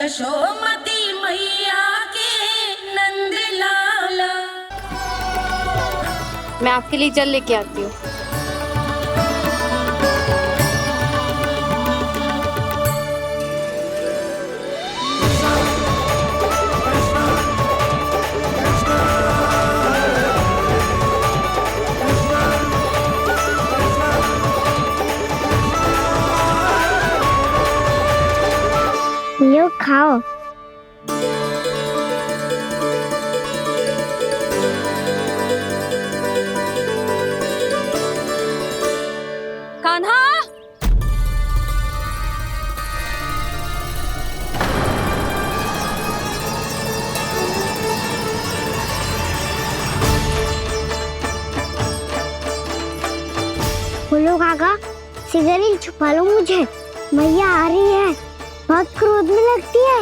यशोमती मैया के नंद लाला। मैं आपके लिए जल लेके आती हूँ। यो खाओ। कान्हा, बोलो काका, सिगरेट छुपा लो मुझे, मैया आ रही है, बहुत क्रोध में लगती है।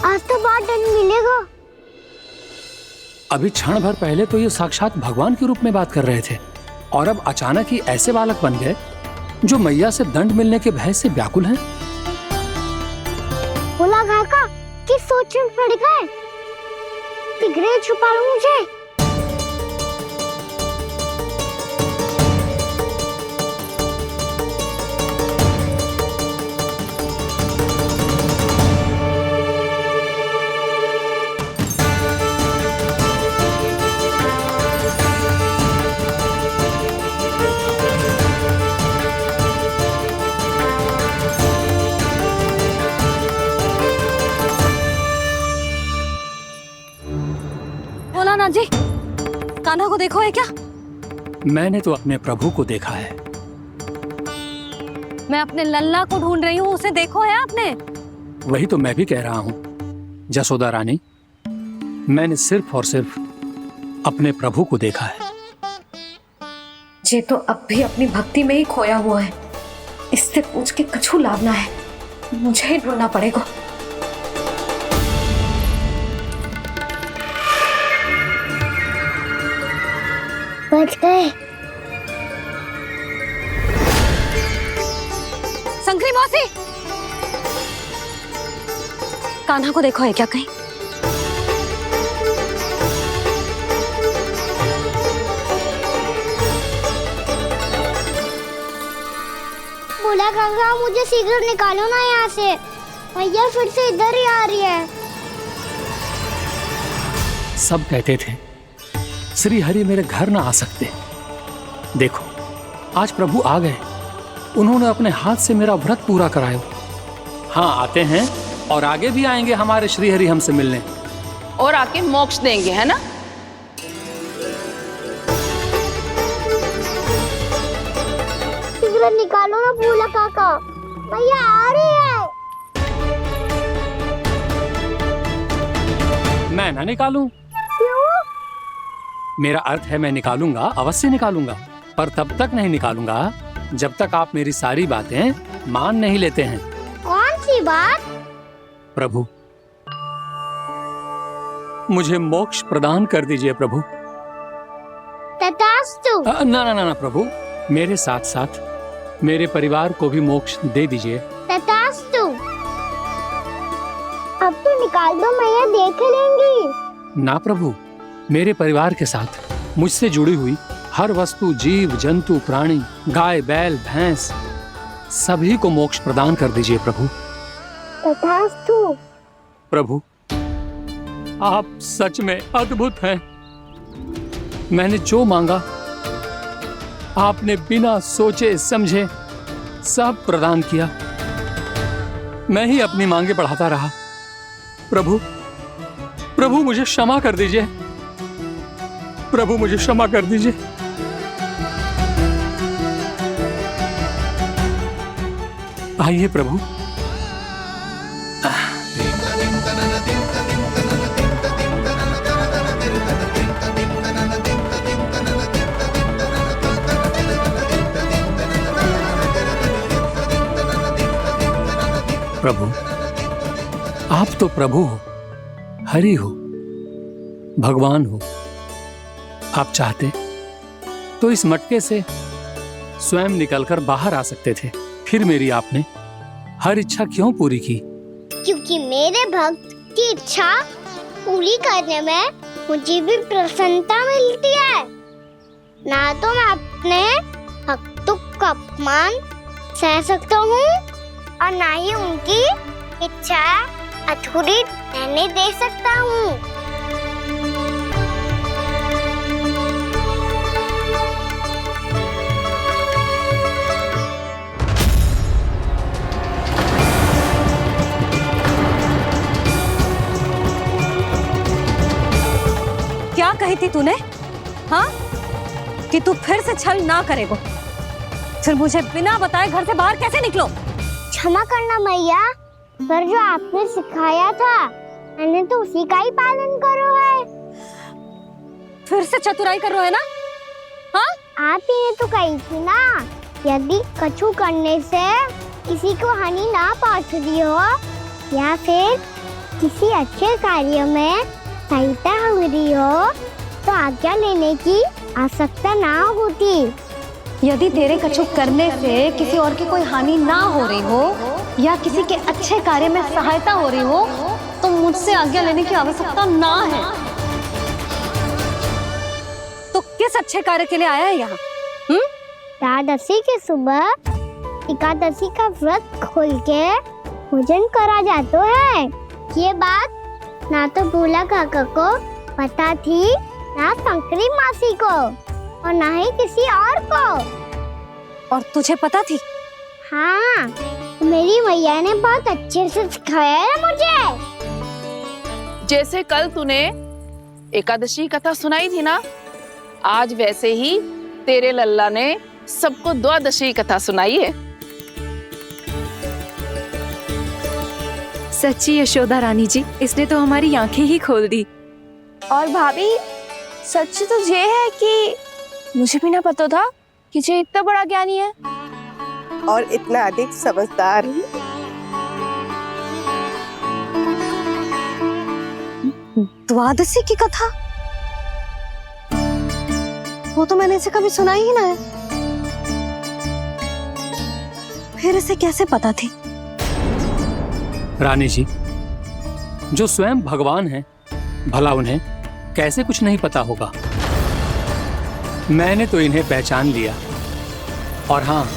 आज तो बहुत दंड मिलेगा। अभी क्षण भर पहले तो ये साक्षात भगवान के रूप में बात कर रहे थे और अब अचानक ही ऐसे बालक बन गए जो मैया से दंड मिलने के भय से व्याकुल हैं। बोला काका, किस सोच में पड़ गए? सिगरेट छुपा लो मुझे। बोला ना जी, कान्हा को देखो है क्या? मैंने तो अपने प्रभु को देखा है। मैं अपने लल्ला को ढूंढ रही हूँ, उसे देखो है आपने? वही तो मैं भी कह रहा हूँ जसोदा रानी, मैंने सिर्फ और सिर्फ अपने प्रभु को देखा है। ये तो अब भी अपनी भक्ति में ही खोया हुआ है, इससे पूछ के कछु लाभ ना है, मुझे ही ढूंढना पड़ेगा। बच गए। शंकरी मौसी, कान्हा को देखो है क्या कहीं? बोला काका, मुझे सिगरेट निकालो ना यहाँ से, मैया फिर से इधर ही आ रही है। सब कहते थे श्री हरि मेरे घर ना आ सकते। देखो आज प्रभु आ गए, उन्होंने अपने हाथ से मेरा व्रत पूरा कराया। हाँ आते हैं और आगे भी आएंगे हमारे श्री हरि हमसे मिलने और आके मोक्ष देंगे, है ना? सिगरेट निकालो ना बोला काका, मैया आ रही है। मैं ना निकालूं? क्यों? मेरा अर्थ है मैं निकालूंगा, अवश्य निकालूंगा, पर तब तक नहीं निकालूंगा जब तक आप मेरी सारी बातें मान नहीं लेते हैं। कौन सी बात? प्रभु, मुझे मोक्ष प्रदान कर दीजिए प्रभु। तथास्तु। ना ना ना प्रभु, मेरे साथ साथ मेरे परिवार को भी मोक्ष दे दीजिए। तथास्तु। अब तो निकाल दो, मैया देख लेंगी। ना प्रभु, मेरे परिवार के साथ मुझसे जुड़ी हुई हर वस्तु, जीव जंतु, प्राणी, गाय बैल भैंस, सभी को मोक्ष प्रदान कर दीजिए प्रभु। तथास्तु। प्रभु, आप सच में अद्भुत हैं। मैंने जो मांगा आपने बिना सोचे समझे सब प्रदान किया। मैं ही अपनी मांगे बढ़ाता रहा। प्रभु, प्रभु मुझे क्षमा कर दीजिए। प्रभु मुझे क्षमा कर दीजिए। आइए प्रभु। प्रभु, आप तो प्रभु हो, हरि हो, भगवान हो। आप चाहते तो इस मटके से स्वयं निकलकर बाहर आ सकते थे, फिर मेरी आपने हर इच्छा क्यों पूरी की? क्योंकि मेरे भक्त की इच्छा पूरी करने में मुझे भी प्रसन्नता मिलती है। ना तो मैं अपने भक्तों का अपमान सह सकता हूँ और ना ही उनकी इच्छा अधूरी रहने दे सकता हूँ। क्या कही थी तूने? हाँ, कि तू फिर से छल ना करेगा। फिर मुझे बिना बताए घर से बाहर कैसे निकलो? क्षमा करना मैया, पर जो आपने सिखाया था मैंने तो उसी का ही पालन करो है। फिर से चतुराई कर रहे हो है ना? हाँ, आप ही ने तो कही थी ना, यदि कछु करने से किसी को हानि ना पहुंचती हो या फिर किसी अच्छे कार्य में सहायता हो रही हो तो आज्ञा लेने की आवश्यकता ना होती। यदि तेरे कछु करने से किसी और की कोई हानि ना हो रही हो या किसी के अच्छे कार्य में सहायता हो रही हो तो मुझसे आज्ञा लेने की आवश्यकता ना है। तो किस अच्छे कार्य के लिए आया है यहाँ? एकादशी के सुबह एकादशी का व्रत खोल के भोजन करा जाता है। ये बात ना तो भोला काका को पता थी, ना शंकरी मासी को और ना ही किसी और को। और तुझे पता थी? हाँ, मेरी मैया ने बहुत अच्छे से सिखाया है मुझे। जैसे कल तूने एकादशी कथा सुनाई थी ना, आज वैसे ही तेरे लल्ला ने सबको द्वादशी कथा सुनाई है। सच्ची यशोदा रानी जी, इसने तो हमारी आंखें ही खोल दी। और भाभी, सच तो ये है कि मुझे भी ना पता था कि ये इतना बड़ा ज्ञानी है और इतना अधिक समझदार। द्वादशी की कथा? वो तो मैंने इसे कभी सुना ही ना है। फिर इसे कैसे पता थी? रानी जी, जो स्वयं भगवान हैं, भला उन्हें कैसे कुछ नहीं पता होगा? मैंने तो इन्हें पहचान लिया। और हाँ,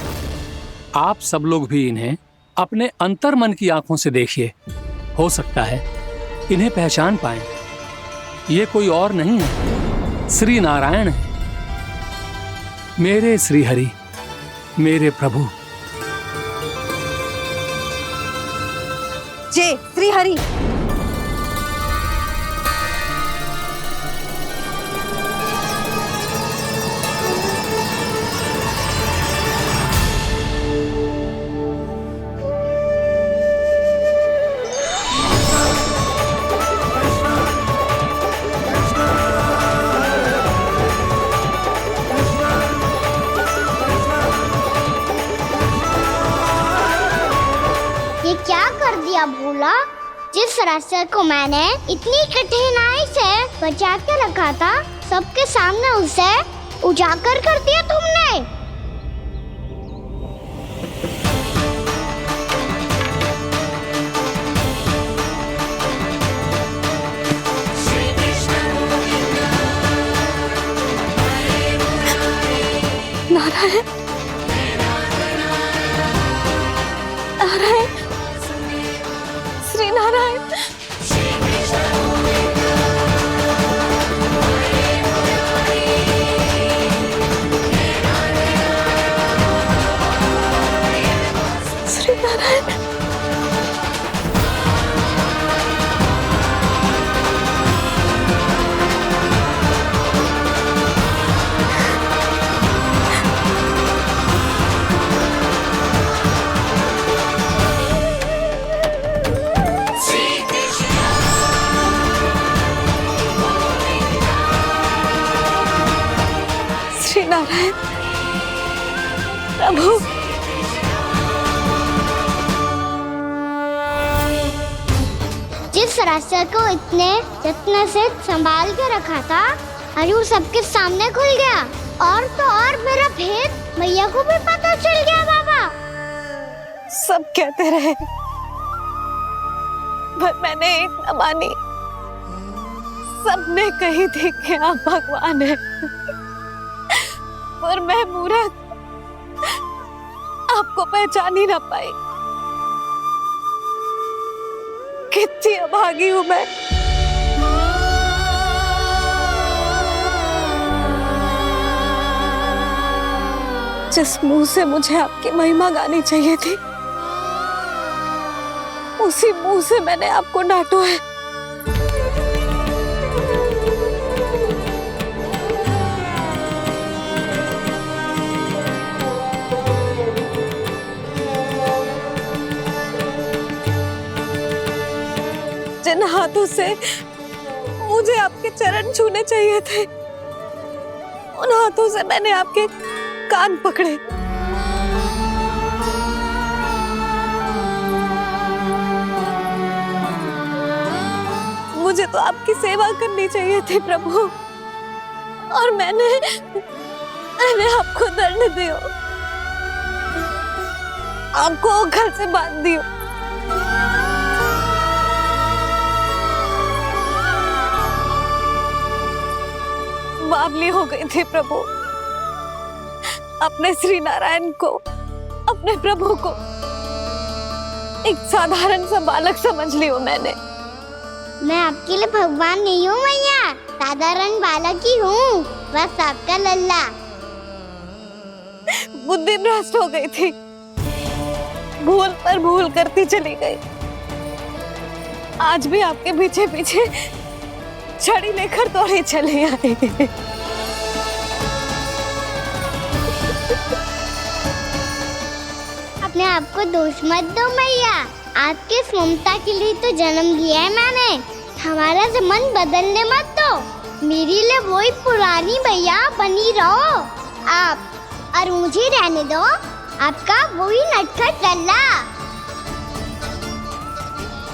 आप सब लोग भी इन्हें अपने अंतर्मन की आंखों से देखिए, हो सकता है इन्हें पहचान पाएं। ये कोई और नहीं है, श्री नारायण है, मेरे श्री हरि, मेरे प्रभु। जय श्री हरि। ये क्या कर दिया भोला? जिस रास्ते को मैंने इतनी कठिनाई से बचा के रखा था, सबके सामने उसे उजागर कर दिया तुमने। नारायण, नारायण, श्री नारायण। श्री नारायण। श्री नारायण प्रभु। जिस रास्ते को इतने जत्न से संभाल के रखा था, आज वो सबके सामने खुल गया। और तो और मेरा भेद मैया को भी पता चल गया बाबा? सब कहते रहे पर मैंने एक न मानी। सबने कही थी कि आप भगवान हैं, पर मैं मूर्ख आपको पहचान ही ना पाई। कितनी अभागी हूं मैं। जिस मुंह से मुझे आपकी महिमा गानी चाहिए थी, उसी मुंह से मैंने आपको डांटा है। जिन हाथों से मुझे आपके चरण छूने चाहिए थे, उन हाथों से मैंने आपके कान पकड़े। मुझे तो आपकी सेवा करनी चाहिए थी प्रभु, और मैंने आपको दंड दियो, आपको घर से बांध दियो। बावली हो गई थी प्रभु। अपने श्री नारायण को, अपने प्रभु को एक साधारण सा बालक समझ लियो मैंने। मैं आपके लिए भगवान नहीं हूँ मैया, साधारण बालक ही हूँ, बस आपका लल्ला। बुद्धि भ्रष्ट हो गई थी, भूल पर भूल करती चली गई। आज भी आपके पीछे पीछे छड़ी लेकर दौड़े चले आए। अपने आप को दोष मत दो मैया, आपके इस ममता के लिए तो जन्म लिया है मैंने। हमारा मन बदलने मत दो, मेरे लिए वही पुरानी मैया बनी रहो आप, और मुझे रहने दो आपका वही नटखट लल्ला।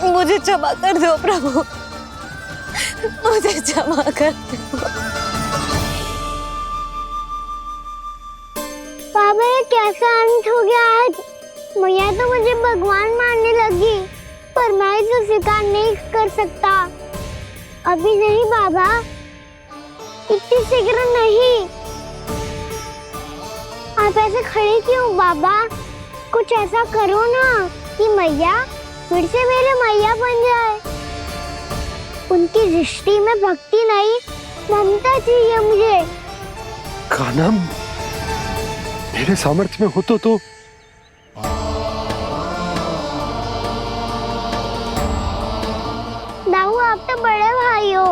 मुझे क्षमा कर दो प्रभु, मुझे क्षमा कर दो। बाबा ये कैसा अंत हो गया आज? मैया तो मुझे भगवान मानने लगी, पर मैं इसे स्वीकार नहीं कर सकता। अभी नहीं बाबा, इतनी शीघ्र नहीं। आप ऐसे खड़े क्यों बाबा? कुछ ऐसा करो ना कि मैया फिर से मेरे मैया बन जाए। उनकी दृष्टि में भक्ति नहीं, ममता चाहिए मुझे। कान्हा, मेरे सामर्थ्य में हो तो दाऊ, आप तो बड़े भाई हो,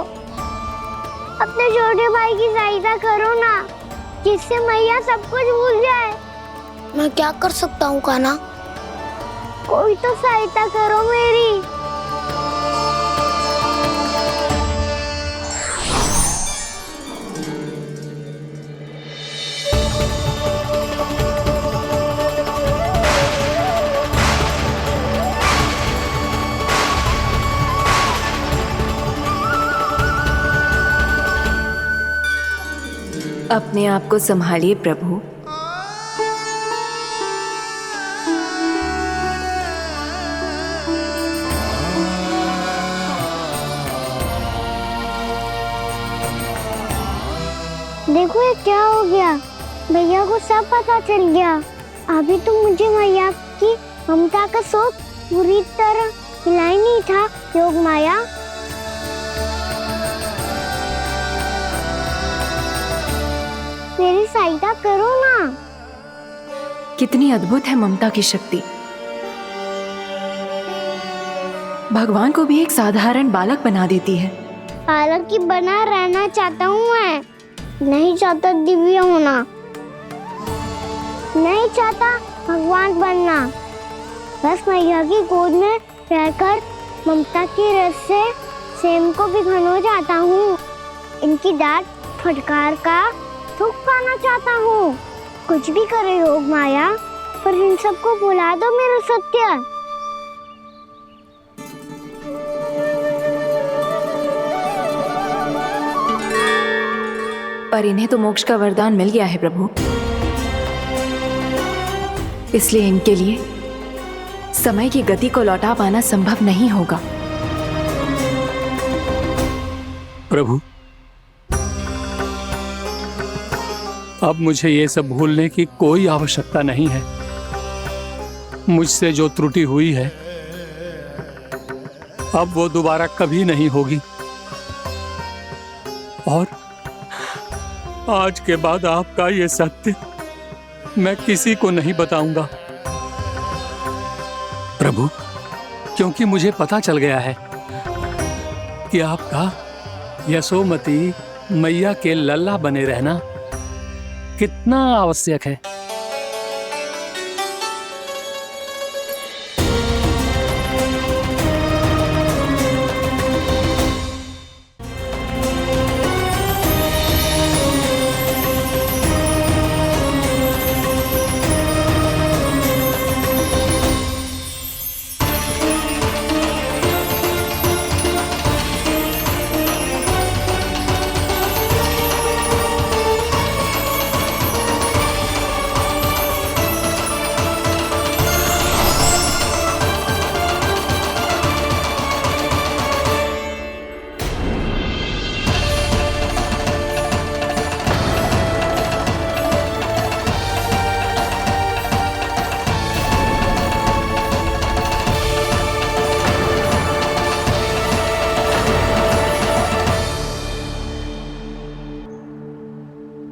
अपने छोटे भाई की सहायता करो ना, जिससे मैया सब कुछ भूल जाए। मैं क्या कर सकता हूँ कान्हा? कोई तो सहायता करो मेरी। अपने आप को संभालिए प्रभु। देखो ये क्या हो गया, भैया को सब पता चल गया। अभी तो मुझे मैया की ममता का शौक बुरी तरह हिला ही नहीं था। योग माया, मेरी सहायता करो ना। कितनी अद्भुत है ममता की शक्ति। भगवान को भी एक साधारण बालक बना देती है। बालक की बना रहना चाहता हूँ मैं, नहीं चाहता दिव्य होना, नहीं चाहता भगवान बनना। बस मैया की गोद में रहकर ममता की रस से सेम को भी घनो चाहता हूँ। इनकी डांट फटकार का सुख पाना चाहता हूँ। कुछ भी करे योग माया, पर इन सबको भुला दो मेरा सत्य। पर इन्हें तो मोक्ष का वरदान मिल गया है प्रभु। इसलिए इनके लिए समय की गति को लौटा पाना संभव नहीं होगा। प्रभु, अब मुझे ये सब भूलने की कोई आवश्यकता नहीं है। मुझसे जो त्रुटि हुई है अब वो दोबारा कभी नहीं होगी, और आज के बाद आपका ये सत्य मैं किसी को नहीं बताऊंगा प्रभु, क्योंकि मुझे पता चल गया है कि आपका यशोमती मैया के लल्ला बने रहना कितना आवश्यक है।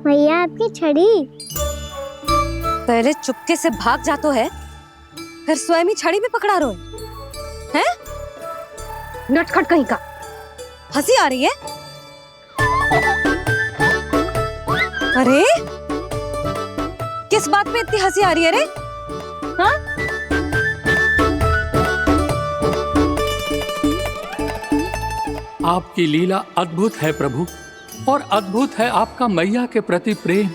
भैया आपकी छड़ी। पहले चुपके से भाग जातो है, फिर स्वयं ही छड़ी भी पकड़ा रो है? नटखट कहीं का। हंसी आ रही है? अरे किस बात पे इतनी हंसी आ रही है रे? हाँ? आपकी लीला अद्भुत है प्रभु, और अद्भुत है आपका मैया के प्रति प्रेम।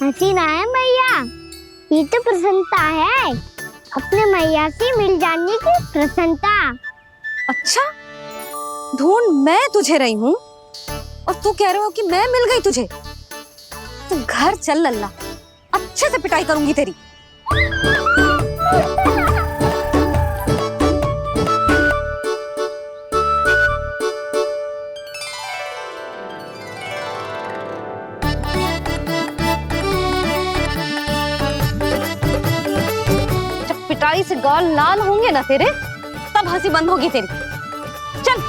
हंसी ना है मैया, ये तो प्रसन्नता है, अपने मैया से मिल जाने की प्रसन्नता। अच्छा, ढूंढ मैं तुझे रही हूँ और तू कह रहे हो कि मैं मिल गई तुझे। तू घर चल लल्ला, अच्छे से पिटाई करूंगी तेरी। पिटाई से गाल लाल होंगे ना तेरे, तब हंसी बंद होगी तेरी। चल।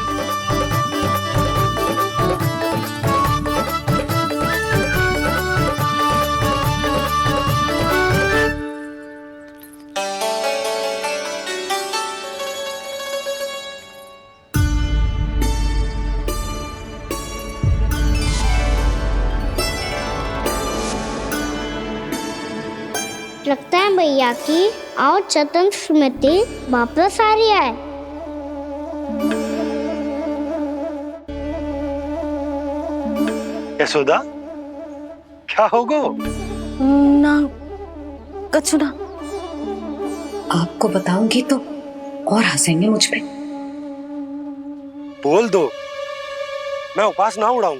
लगता है भैया की और चतन स्मृति वापस आ रही है। यशोदा, क्या होगो? ना कछु ना। आपको बताऊंगी तो और हंसेंगे मुझ पे। बोल दो, मैं उपास ना उड़ाऊं,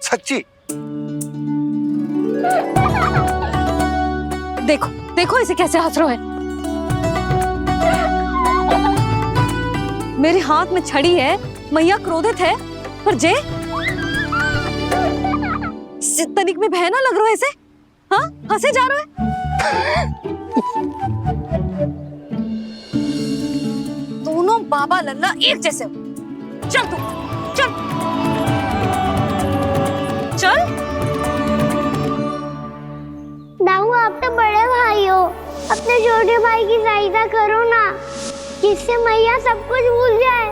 सच्ची। देखो देखो इसे कैसे हंस रहा है। मेरे हाथ में छड़ी है, मैया क्रोधित है, पर जे तनिक में भय ना लग रहा है इसे? हाँ, हंसे जा रहा है। दोनों बाबा लल्ला एक जैसे हो। चल तू, चल चल। दाऊ, आप तो बड़े भाई हो, अपने छोटे भाई की सहायता करो ना, जिससे मैया सब कुछ भूल जाए।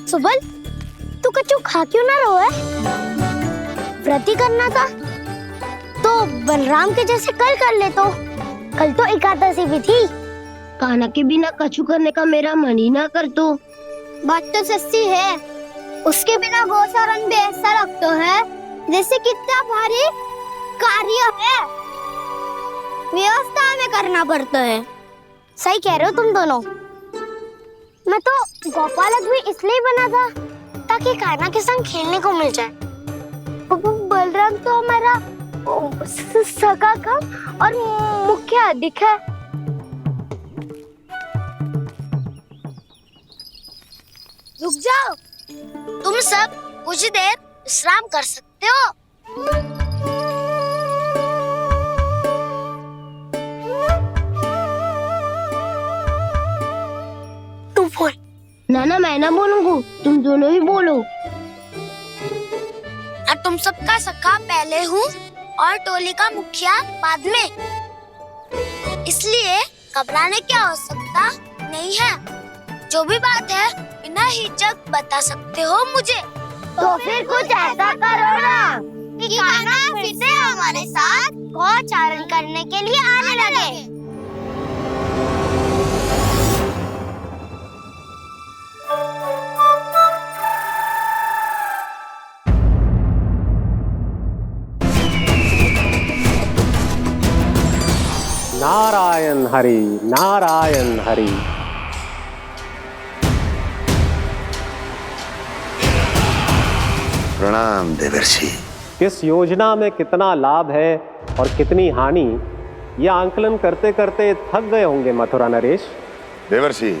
सुबल, तू कछु खा क्यों ना रहो है? व्रती करना था तो बलराम के जैसे कल कर ले तो। कल तो एकादशी भी थी। कान्हा के बिना कछु करने का मेरा मन ही ना कर तो। बात तो सच्ची है, उसके बिना गोचारण भी ऐसा लगता है जैसे कितना भारी कार्य है, व्यवस्था में करना पड़ता है। सही कह रहे हो तुम दोनों। मैं तो गोपालक भी इसलिए बना था ताकि कान्हा के संग खेलने को मिल जाए। बलराम तो हमारा सका कम और मुख्य अधिक है। रुक जाओ, तुम सब कुछ देर विश्राम कर सकते हो। तू बोल। नाना मैं ना बोलूंगा, तुम दोनों ही बोलो। और तुम सबका सखा पहले हूँ और टोली का मुखिया बाद में, इसलिए घबराने की आवश्यकता नहीं है। जो भी बात है बिना हिचक बता सकते हो मुझे। तो फिर कुछ ऐसा करो ना कि कान्हा फिर से हमारे साथ गौचारण करने के लिए आने लगे। नारायण हरि, नारायण हरि। प्रणाम देवर्षि। किस योजना में कितना लाभ है और कितनी हानि, यह आंकलन करते करते थक गए होंगे मथुरा नरेश। देवर्षि,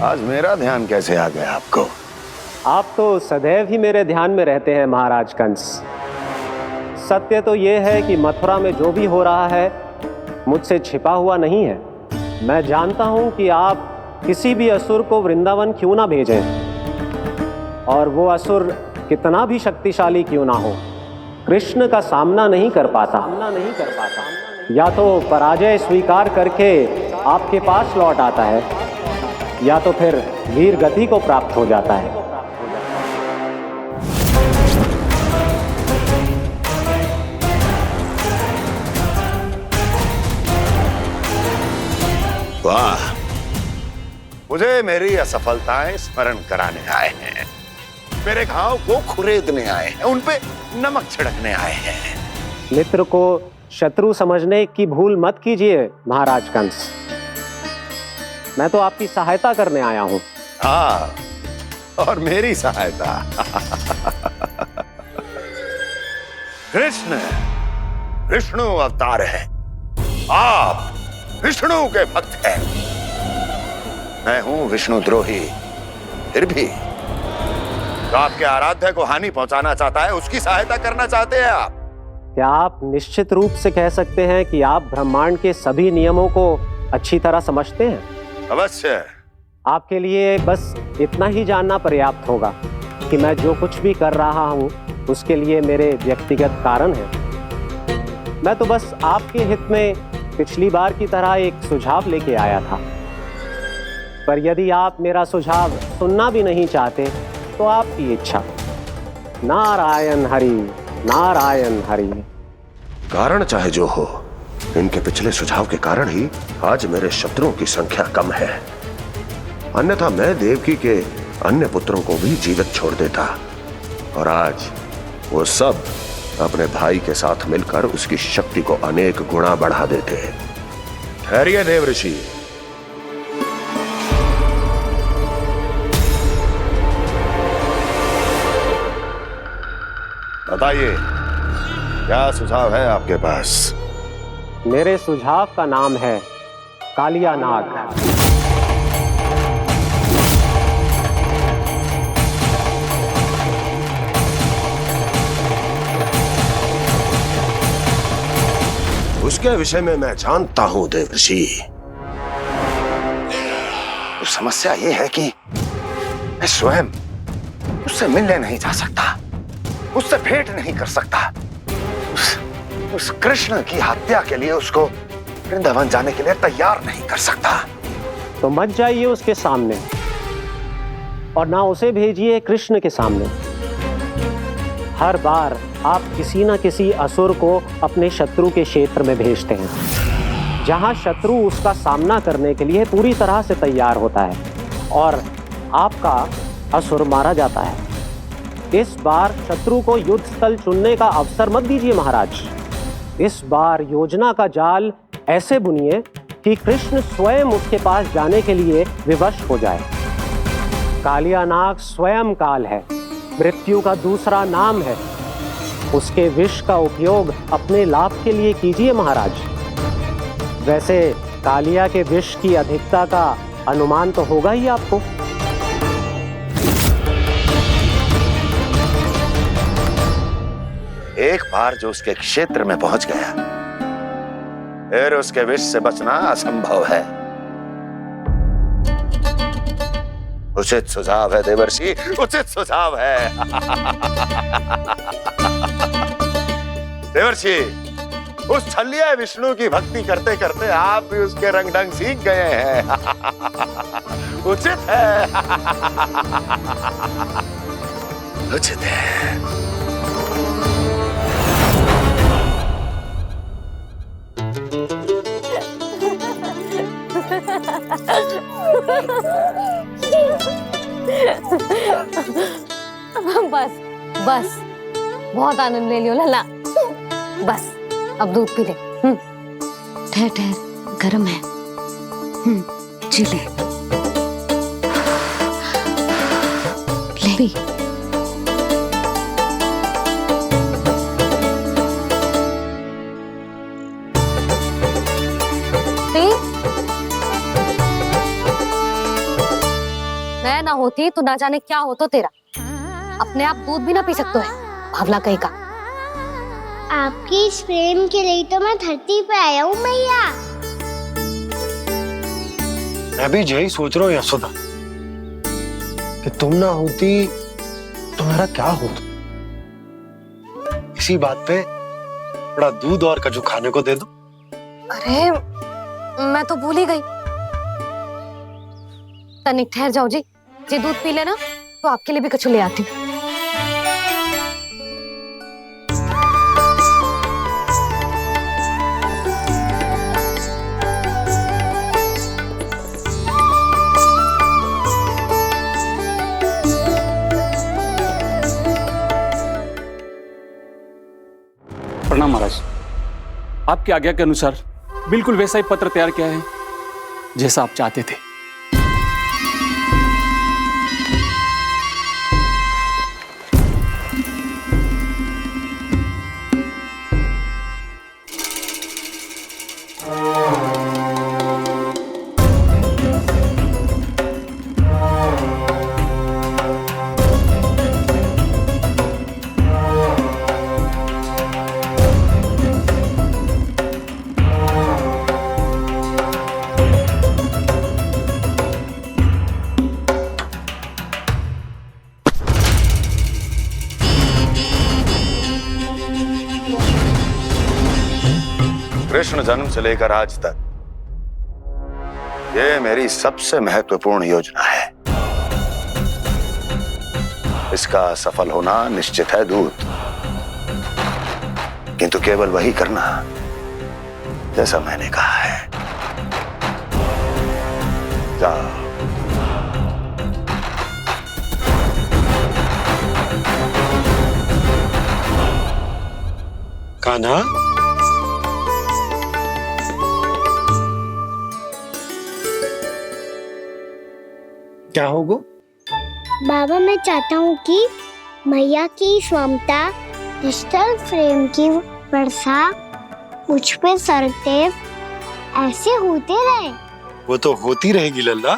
आज मेरा ध्यान कैसे आ गया आपको? आप तो सदैव ही मेरे ध्यान में रहते हैं महाराज कंस। सत्य तो यह है कि मथुरा में जो भी हो रहा है मुझसे छिपा हुआ नहीं है। मैं जानता हूं कि आप किसी भी असुर को वृंदावन क्यों ना भेजें, और वो असुर कितना भी शक्तिशाली क्यों ना हो, कृष्ण का सामना नहीं कर पाता। या तो पराजय स्वीकार करके आपके पास लौट आता है, या तो फिर वीर गति को प्राप्त हो जाता है। वाह, मुझे मेरी असफलताएं स्मरण कराने आए हैं, मेरे घाव को खुरेदने आए हैं, उन पे नमक छिड़कने आए हैं। मित्र को शत्रु समझने की भूल मत कीजिए महाराज कंस। मैं तो आपकी सहायता करने आया हूं। हाँ, और मेरी सहायता। कृष्ण विष्णु अवतार है, आप विष्णु के भक्त हैं। मैं हूं विष्णु द्रोही, फिर भी तो आपके आराध्य को हानि पहुंचाना चाहता है, उसकी सहायता करना चाहते हैं आप। क्या आप निश्चित रूप से कह सकते हैं कि आप ब्रह्मांड के सभी नियमों को अच्छी तरह समझते हैं? अवश्य। आपके लिए बस इतना ही जानना पर्याप्त होगा कि मैं जो कुछ भी कर रहा हूं उसके लिए मेरे व्यक्तिगत कारण हैं। मैं तो बस आपके हित में पिछली बार की तरह एक सुझाव लेके आया था, पर यदि आप मेरा सुझाव सुनना भी नहीं चाहते तो आपकी इच्छा। नारायण हरि, नारायण हरि। कारण चाहे जो हो, इनके पिछले सुझाव के कारण ही आज मेरे शत्रुओं की संख्या कम है। अन्यथा मैं देवकी के अन्य पुत्रों को भी जीवित छोड़ देता, और आज वो सब अपने भाई के साथ मिलकर उसकी शक्ति को अनेक गुना बढ़ा देते। ठहरिए देवऋषि, बताइए क्या सुझाव है आपके पास? मेरे सुझाव का नाम है कालिया नाग। उसके विषय में मैं जानता हूं देवर्षि। तो समस्या यह है कि मैं स्वयं उससे मिलने नहीं जा सकता, उससे भेंट नहीं कर सकता। उस कृष्ण की हत्या के लिए उसको वृंदावन जाने के लिए तैयार नहीं कर सकता। तो मत जाइए उसके सामने, और ना उसे भेजिए कृष्ण के सामने। हर बार आप किसी न किसी असुर को अपने शत्रु के क्षेत्र में भेजते हैं, जहां शत्रु उसका सामना करने के लिए पूरी तरह से तैयार होता है और आपका असुर मारा जाता है। इस बार शत्रु को युद्ध स्थल चुनने का अवसर मत दीजिए महाराज। इस बार योजना का जाल ऐसे बुनिए कि कृष्ण स्वयं उसके पास जाने के लिए विवश हो जाए। कालिया नाग स्वयं काल है, मृत्यु का दूसरा नाम है। उसके विष का उपयोग अपने लाभ के लिए कीजिए महाराज। वैसे कालिया के विष की अधिकता का अनुमान तो होगा ही आपको। एक बार जो उसके क्षेत्र में पहुंच गया, फिर उसके विष से बचना असंभव है। उचित सुझाव है देवर्षि, उचित सुझाव है। देवर्षि, उस छलिया विष्णु की भक्ति करते करते आप भी उसके रंग ढंग सीख गए हैं। उचित है, उचित है। बस बस, बहुत आनंद ले लियो लल्ला। बस अब दूध पी ले। ठहर ठहर, गर्म है। जी ले पी। मैं ना होती तो ना जाने क्या होता तेरा। अपने आप दूध भी ना पी सकते है, भावला कहीं का। आपकी इस प्रेम के लिए तो मैं धरती पे आया हूँ मैया। मैं भी यही सोच रहा हूँ यशोदा, कि तुम ना होती तो मेरा क्या होता। इसी बात पे थोड़ा दूध और कजू खाने को दे दो। अरे मैं तो भूल ही गई। तनिक ठहर जाओ जी, जे दूध पी लेना तो आपके लिए भी कछु ले आती हूँ। प्रणाम महाराज। आपकी आज्ञा के अनुसार बिल्कुल वैसा ही पत्र तैयार किया है जैसा आप चाहते थे। कृष्ण जन्म से लेकर आज तक ये मेरी सबसे महत्वपूर्ण योजना है। इसका सफल होना निश्चित है दूत, किंतु केवल वही करना जैसा मैंने कहा है। जाओ। कान्हा, क्या होगा? बाबा मैं चाहता हूँ कि मैया की स्वमता क्रिस्टल फ्रेम की वर्षा मुझ पे सरतेव ऐसे होते रहे। वो तो होती रहेगी लल्ला।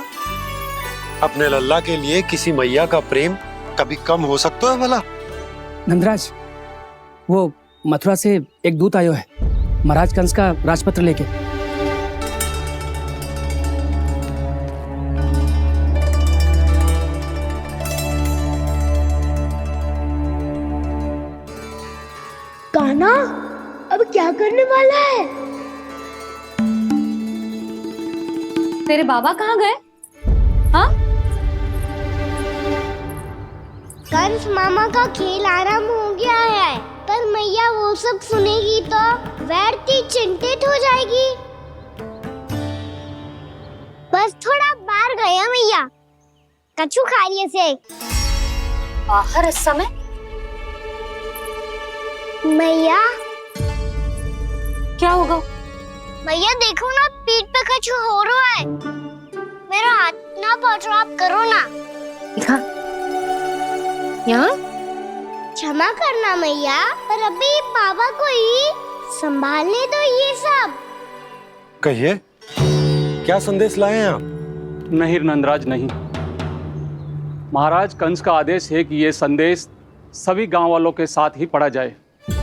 अपने लल्ला के लिए किसी मैया का प्रेम कभी कम हो सकता है भला? नंदराज, वो मथुरा से एक दूत आयो है महाराज कंस का राजपत्र लेके। कान्हा अब क्या करने वाला है? तेरे बाबा कहाँ गए? हाँ? कंस मामा का खेल आरंभ हो गया है, पर मैया वो सब सुनेगी तो व्यर्थ चिंतित हो जाएगी। बस थोड़ा बाहर गया मैया, कछु खा लिये से। बाहर इस समय? मैया क्या होगा? मैया देखो ना, पीठ पे कुछ हो रहा है। मेरा हाथ ना पकड़ो, आप करो ना। यहाँ? यहाँ? क्षमा करना मैया, पर अभी बाबा को ही संभालने दो ये सब। कहिए, क्या संदेश लाए हैं आप? नहीं नंदराज नहीं। महाराज कंस का आदेश है कि ये संदेश सभी गांव वालों के साथ ही पढ़ा जाए।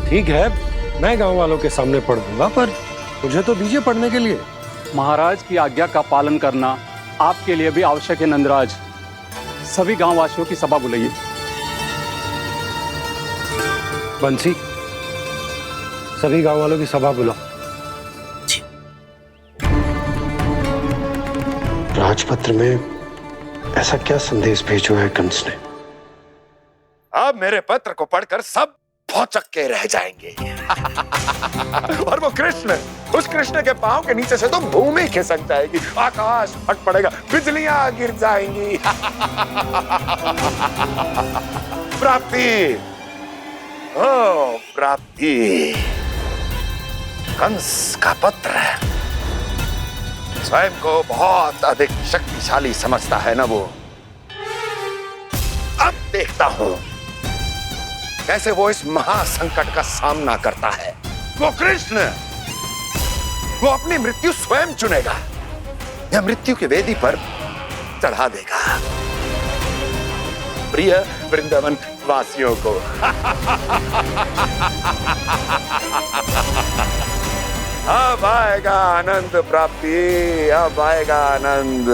ठीक है, मैं गांव वालों के सामने पढ़ दूंगा, पर मुझे तो दीजिए पढ़ने के लिए। महाराज की आज्ञा का पालन करना आपके लिए भी आवश्यक है नंदराज। सभी गांव वासियों की सभा बुलाइए। बंसी, सभी गांव वालों की सभा बुलाओ। राजपत्र में ऐसा क्या संदेश भेजो है कंस ने? अब मेरे पत्र को पढ़कर सब भौचक के रह जाएंगे। और वो कृष्ण, उस कृष्ण के पांव के नीचे से तो भूमि खिसक जाएगी, आकाश फट पड़ेगा, बिजलियां गिर जाएंगी। प्राप्ति, ओ प्राप्ति, कंस का पत्र। स्वयं को बहुत अधिक शक्तिशाली समझता है ना वो। अब देखता हूं कैसे वो इस महासंकट का सामना करता है। वो कृष्ण, वो अपनी मृत्यु स्वयं चुनेगा या मृत्यु की वेदी पर चढ़ा देगा। प्रिय वृंदावन वासियों को अब आएगा आनंद प्राप्ति, अब आएगा आनंद।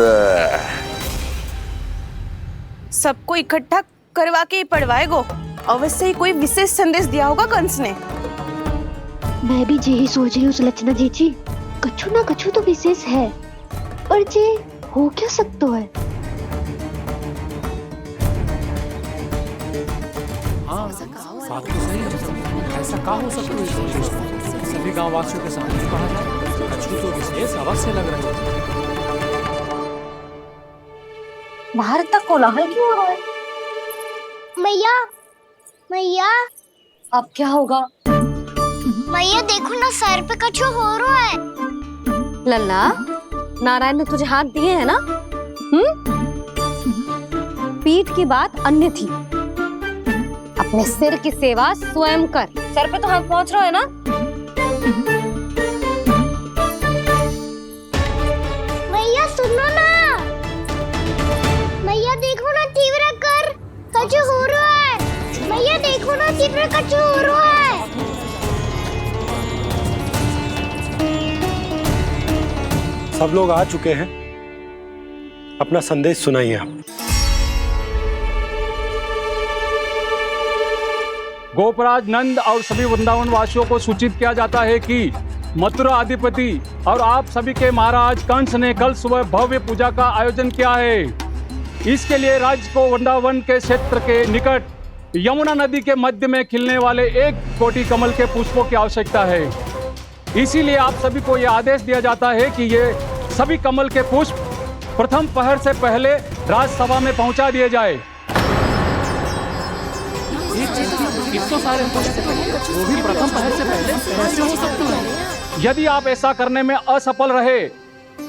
सबको इकट्ठा करवा के ही पढ़वाएगो। अवश्य ही कोई विशेष संदेश दिया होगा कंस ने। मैं भी यही सोच रही हूँ सुलक्षणा जी, कछु ना कछु तो विशेष है, पर जे हो क्या सकता है? हाँ, बात तो सही है। ऐसा क्या हो सकता है? सभी गांव वासियों के सामने कहा जाए, कछु तो विशेष अवश्य लग रहा है। बाहर तक कोलाहल क्यों हो रहा है? मैया, मैया, अब क्या होगा? मैया देखो ना, सर पे कछु हो रहा है। लल्ला, नारायण ने तुझे हाथ दिए हैं ना? पीठ की बात अन्य थी। अपने सिर की सेवा स्वयं कर। सर पे तो हाथ पहुंच रहा है ना? मैया सुनो ना, मैया देखो ना, तीव्र कर कछु हो रहा है। मैया देखो ना, तीव्र कछु हो रहा है। सब लोग आ चुके हैं, अपना संदेश सुनाइए आप। गोपराज नंद और सभी वृंदावन वासियों को सूचित किया जाता है कि मथुरा अधिपति और आप सभी के महाराज कंस ने कल सुबह भव्य पूजा का आयोजन किया है। इसके लिए राज्य को वृंदावन के क्षेत्र के निकट यमुना नदी के मध्य में खिलने वाले 1 कोटि कमल के पुष्पों की आवश्यकता है। इसीलिए आप सभी को यह आदेश दिया जाता है कि ये सभी कमल के पुष्प प्रथम पहर से पहले राजसभा में पहुंचा दिए जाए। इतने सारे वो भी प्रथम पहर से पहले कैसे हो सकते हैं? यदि आप ऐसा करने में असफल रहे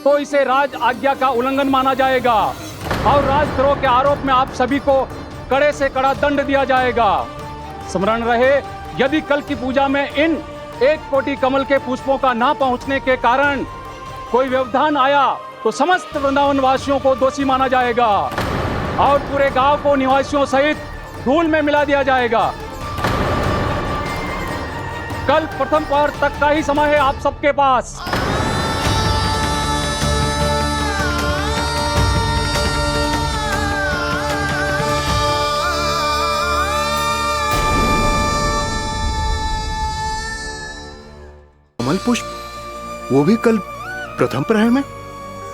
तो इसे राज आज्ञा का उल्लंघन माना जाएगा और राजद्रोह के आरोप में आप सभी को कड़े से कड़ा दंड दिया जाएगा। स्मरण रहे, यदि कल की पूजा में इन 1 कोटि कमल के पुष्पों का ना पहुंचने के कारण कोई व्यवधान आया तो समस्त वृंदावन वासियों को दोषी माना जाएगा और पूरे गांव को निवासियों सहित धूल में मिला दिया जाएगा। कल प्रथम पहर तक का ही समय है आप सबके पास। कमल पुष्प, वो भी कल प्रथम प्रहर में?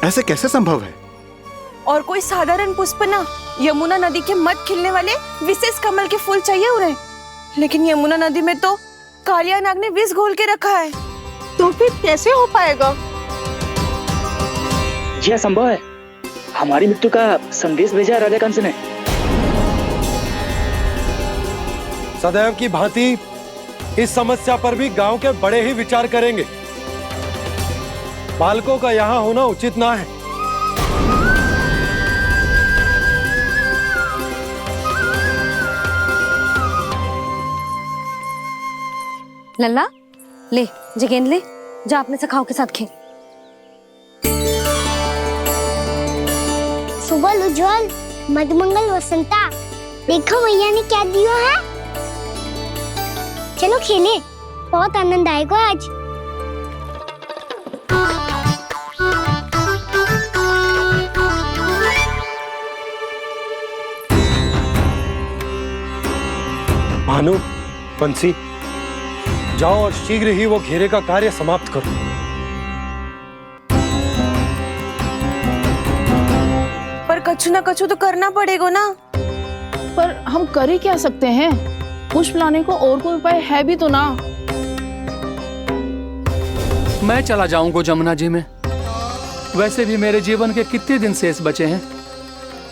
ऐसे कैसे संभव है? और कोई साधारण पुष्प ना, यमुना नदी के मध्य खिलने वाले विशेष कमल के फूल चाहिए उन्हें। लेकिन यमुना नदी में तो कालिया नाग ने विष घोल के रखा है, तो फिर कैसे हो पाएगा? यह संभव है। हमारी मृत्यु का संदेश भेजा राजा कंस ने। सदैव की भांति इस समस्या पर भी गांव के बड़े ही विचार करेंगे। बालकों का यहाँ होना उचित ना है। लल्ला ले जे गेंद ले, जा अपने सखाओं के साथ खेल। सुबह उज्जवल, मधुमंगल वसंता, देखो भैया ने क्या दिया है। चलो खेले, बहुत आनंद आएगा आज। भानु, बंसी, जाओ और शीघ्र ही वो घेरे का कार्य समाप्त करो। पर कछु ना कछु तो करना पड़ेगा ना। पर हम कर ही क्या सकते हैं? पुष्प लाने को और कोई उपाय है भी तो ना। मैं चला जाऊंगा जमुना जी में। वैसे भी मेरे जीवन के कितने दिन शेष बचे हैं।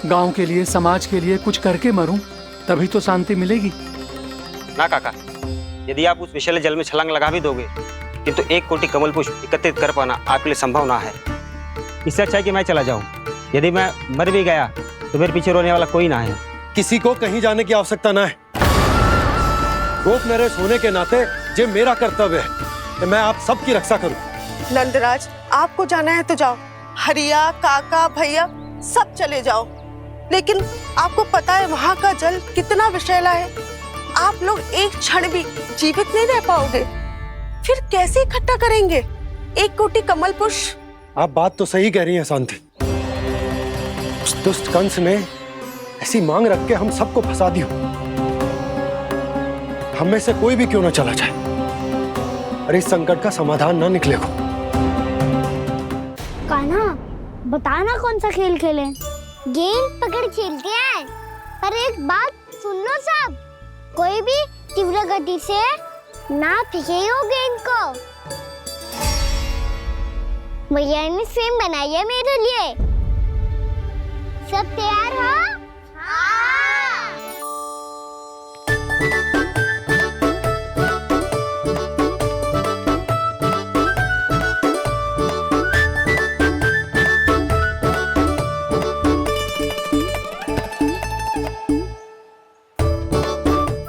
गांव के लिए, समाज के लिए कुछ करके मरूं, तभी तो शांति मिलेगी। ना काका, यदि आप उस विषैले जल में छलांग लगा भी दोगे, किंतु 1 कोटि कमल पुष्प एकत्रित कर पाना आपके लिए संभव ना है। इससे अच्छा है कि मैं चला जाऊं। यदि मैं मर भी गया तो मेरे पीछे रोने वाला कोई ना है। किसी को कहीं जाने की आवश्यकता ना है। गोप नरेश होने के नाते ये मेरा कर्तव्य है कि मैं आप सबकी रक्षा करूं। नंदराज, आपको जाना है तो जाओ। हरिया, काका, भैया सब चले जाओ। लेकिन आपको पता है वहाँ का जल कितना विषैला है। आप लोग एक क्षण भी जीवित नहीं रह पाओगे। फिर कैसे इकट्ठा करेंगे 1 कोटि कमल पुष्प? आप बात तो सही कह रही हैं शांति। दुष्ट कंस ने ऐसी मांग रख के हम सबको फंसा दिया। हम में से कोई भी क्यों ना चला जाए और इस संकट का समाधान ना निकले को। कान्हा, बताना कौन सा खेल खेलें? गेंद पकड़ खेलते हैं। पर एक बात सुन लो सब, कोई भी तीव्र गति से ना फेंकेगा गेंद को। भैया ने फ्रेम बनाई है मेरे लिए। सब तैयार हो?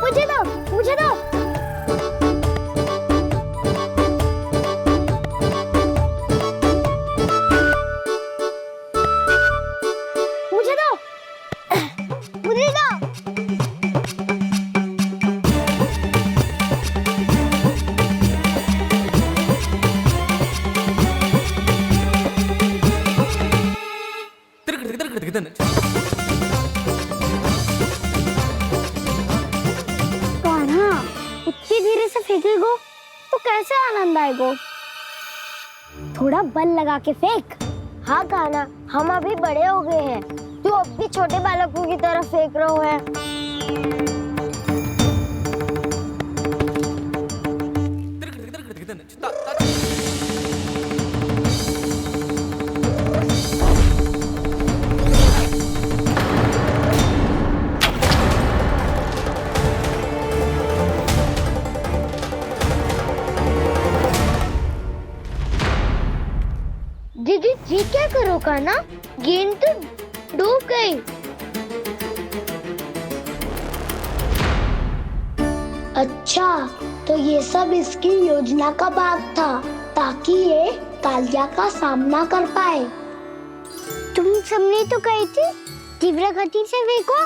मुझे दो। इतनी धीरे से फेंकेगो तो कैसे आनंद आएगो? थोड़ा बल लगा के फेंक। हाँ कान्हा, हम अभी बड़े हो गए हैं, तू अब भी छोटे बालकों की तरह फेंक रहे है। दीदी जी क्या करो कान्हा? गेंद तो डूब गई। अच्छा, तो ये सब इसकी योजना का भाग था ताकि ये कालिया का सामना कर पाए। तुम सबने तो कही थी तीव्र गति से फेंको।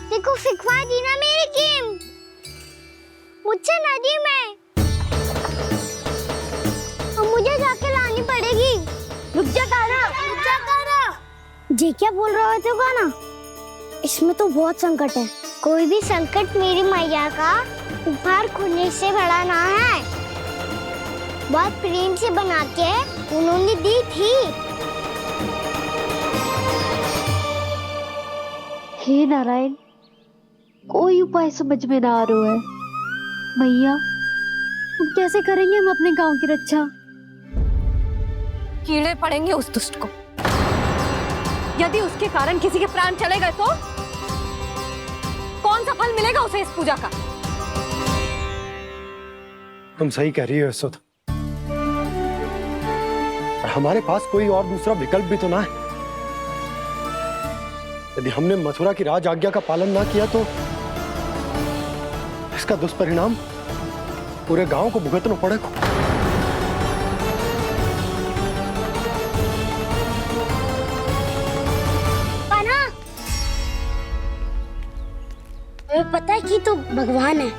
देखो फिकवा दी ना मेरी गेम। मुझसे नदी में। अब मुझे जाके लानी पड़ेगी। रुक जा कान्हा। जी क्या बोल रहे थे कान्हा? इसमें तो बहुत संकट है। कोई भी संकट मेरी मैया का उपहार खोने से बड़ा ना है। बहुत प्रेम से बना के उन्होंने दी थी। हे नारायण, कोई उपाय समझ में ना आ रहा है। मैया, हम कैसे करेंगे हम अपने गांव की रक्षा? कीड़े पड़ेंगे उस दुष्ट को। यदि उसके कारण किसी के प्राण चले गए तो कौन सा फल मिलेगा उसे इस पूजा का? तुम सही कह रही हो यशोदा। और हमारे पास कोई और दूसरा विकल्प भी तो ना है। यदि हमने मथुरा की राज आज्ञा का पालन ना किया तो इसका दुष्परिणाम पूरे गांव को भुगतना पड़ेगा। कान्हा, तुम्हें पता है कि तू भगवान है,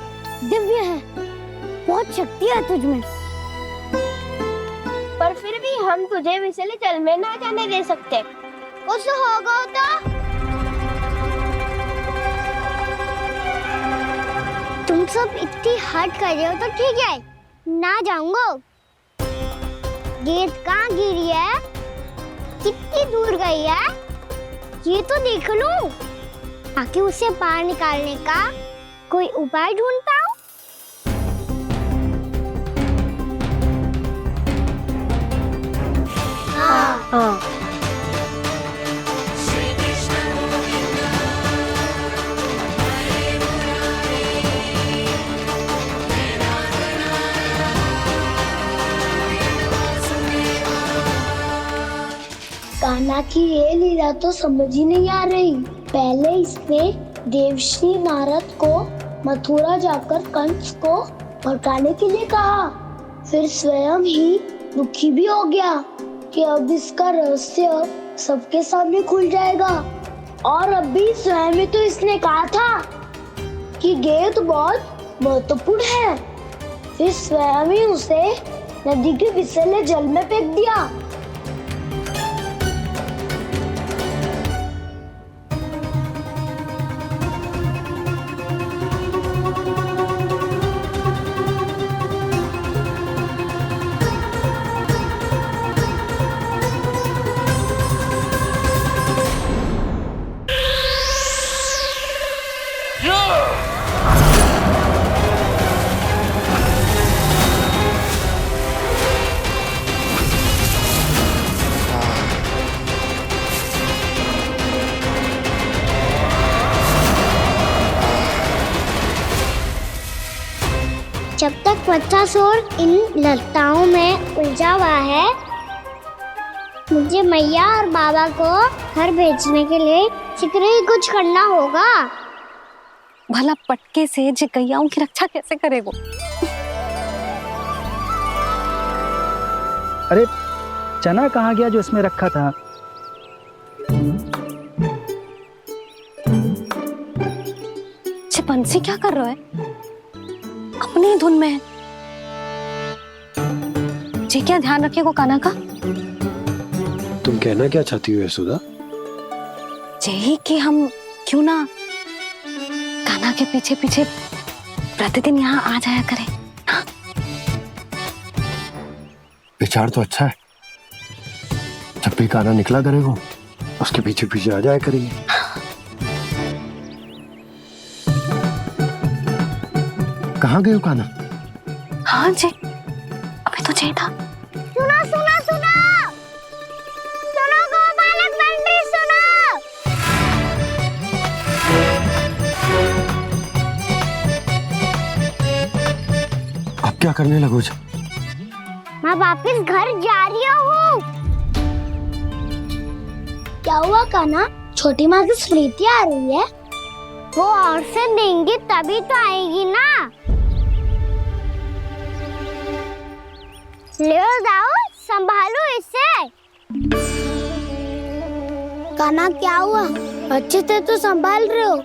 दिव्य है, बहुत शक्ति है तुझ में, पर फिर भी हम तुझे विषैले जल में ना जाने दे सकते। कुछ होगा तो तुम सब इतनी हट कर रहे हो तो ठीक है, ना जाऊंगा। गेट कहाँ गिरी है, कितनी दूर गई है, ये तो देख लूं, ताकि उसे बाहर निकालने का कोई उपाय ढूंढ पाऊं। हाँ। कान्हा की ये लीला तो समझ ही नहीं आ रही। पहले इसने देवर्षि नारद को मथुरा जाकर कंस को भड़काने के लिए कहा, फिर स्वयं ही दुखी भी हो गया कि अब इसका रहस्य सबके सामने खुल जाएगा। और अभी स्वयं में तो इसने कहा था कि गेट बहुत महत्वपूर्ण है, फिर स्वयं ही उसे नदी के विषैले जल में फेंक दिया। जब तक वत्सासुर इन लताओं में उलझा हुआ है, मुझे मैया और बाबा को घर भेजने के लिए शीघ्र ही कुछ करना होगा। भला पटके से गैयाओं की रक्षा कैसे करेगा? अरे चना कहाँ गया जो इसमें रखा था? बंसी क्या कर रहा है? अपनी धुन में है। जी क्या ध्यान रखिएगा कान्हा का। तुम कहना क्या चाहती हो यशोदा? यही कि हम क्यों ना कान्हा के पीछे पीछे प्रतिदिन यहाँ आ जाया करें। हाँ? विचार तो अच्छा है। जब भी कान्हा निकला करेगा उसके पीछे पीछे आ जाया करेंगे। कहाँ गए हो कान्हा? हाँ जी, अभी तो चाहिए था। सुनो सुनो सुनो सुनो गोपालक बंटी सुनो। अब क्या करने लगो? मैं वापस घर जा रही हूँ। क्या हुआ कान्हा? छोटी माँ की स्मृति आ रही है? वो और से देंगी तभी तो आएगी ना। ले जाओ, संभालो इसे। कान्हा क्या हुआ? अच्छे से तो संभाल रहे हो,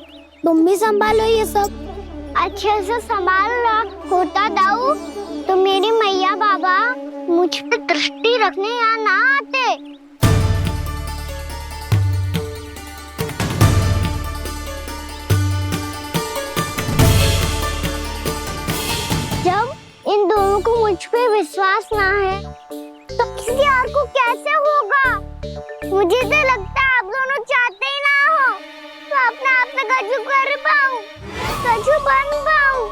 तुम भी संभालो ये सब। अच्छे से संभालना होता दाऊ तो मेरी मैया बाबा मुझ पे दृष्टि रखने यहाँ ना आते। जब इन दोनों को मुझ पे विश्वास ना है तो किसी और को कैसे होगा? मुझे तो लगता है आप दोनों चाहते ही ना हो तो अपने आप से गजू कर पाऊं, गजू बन पाऊं।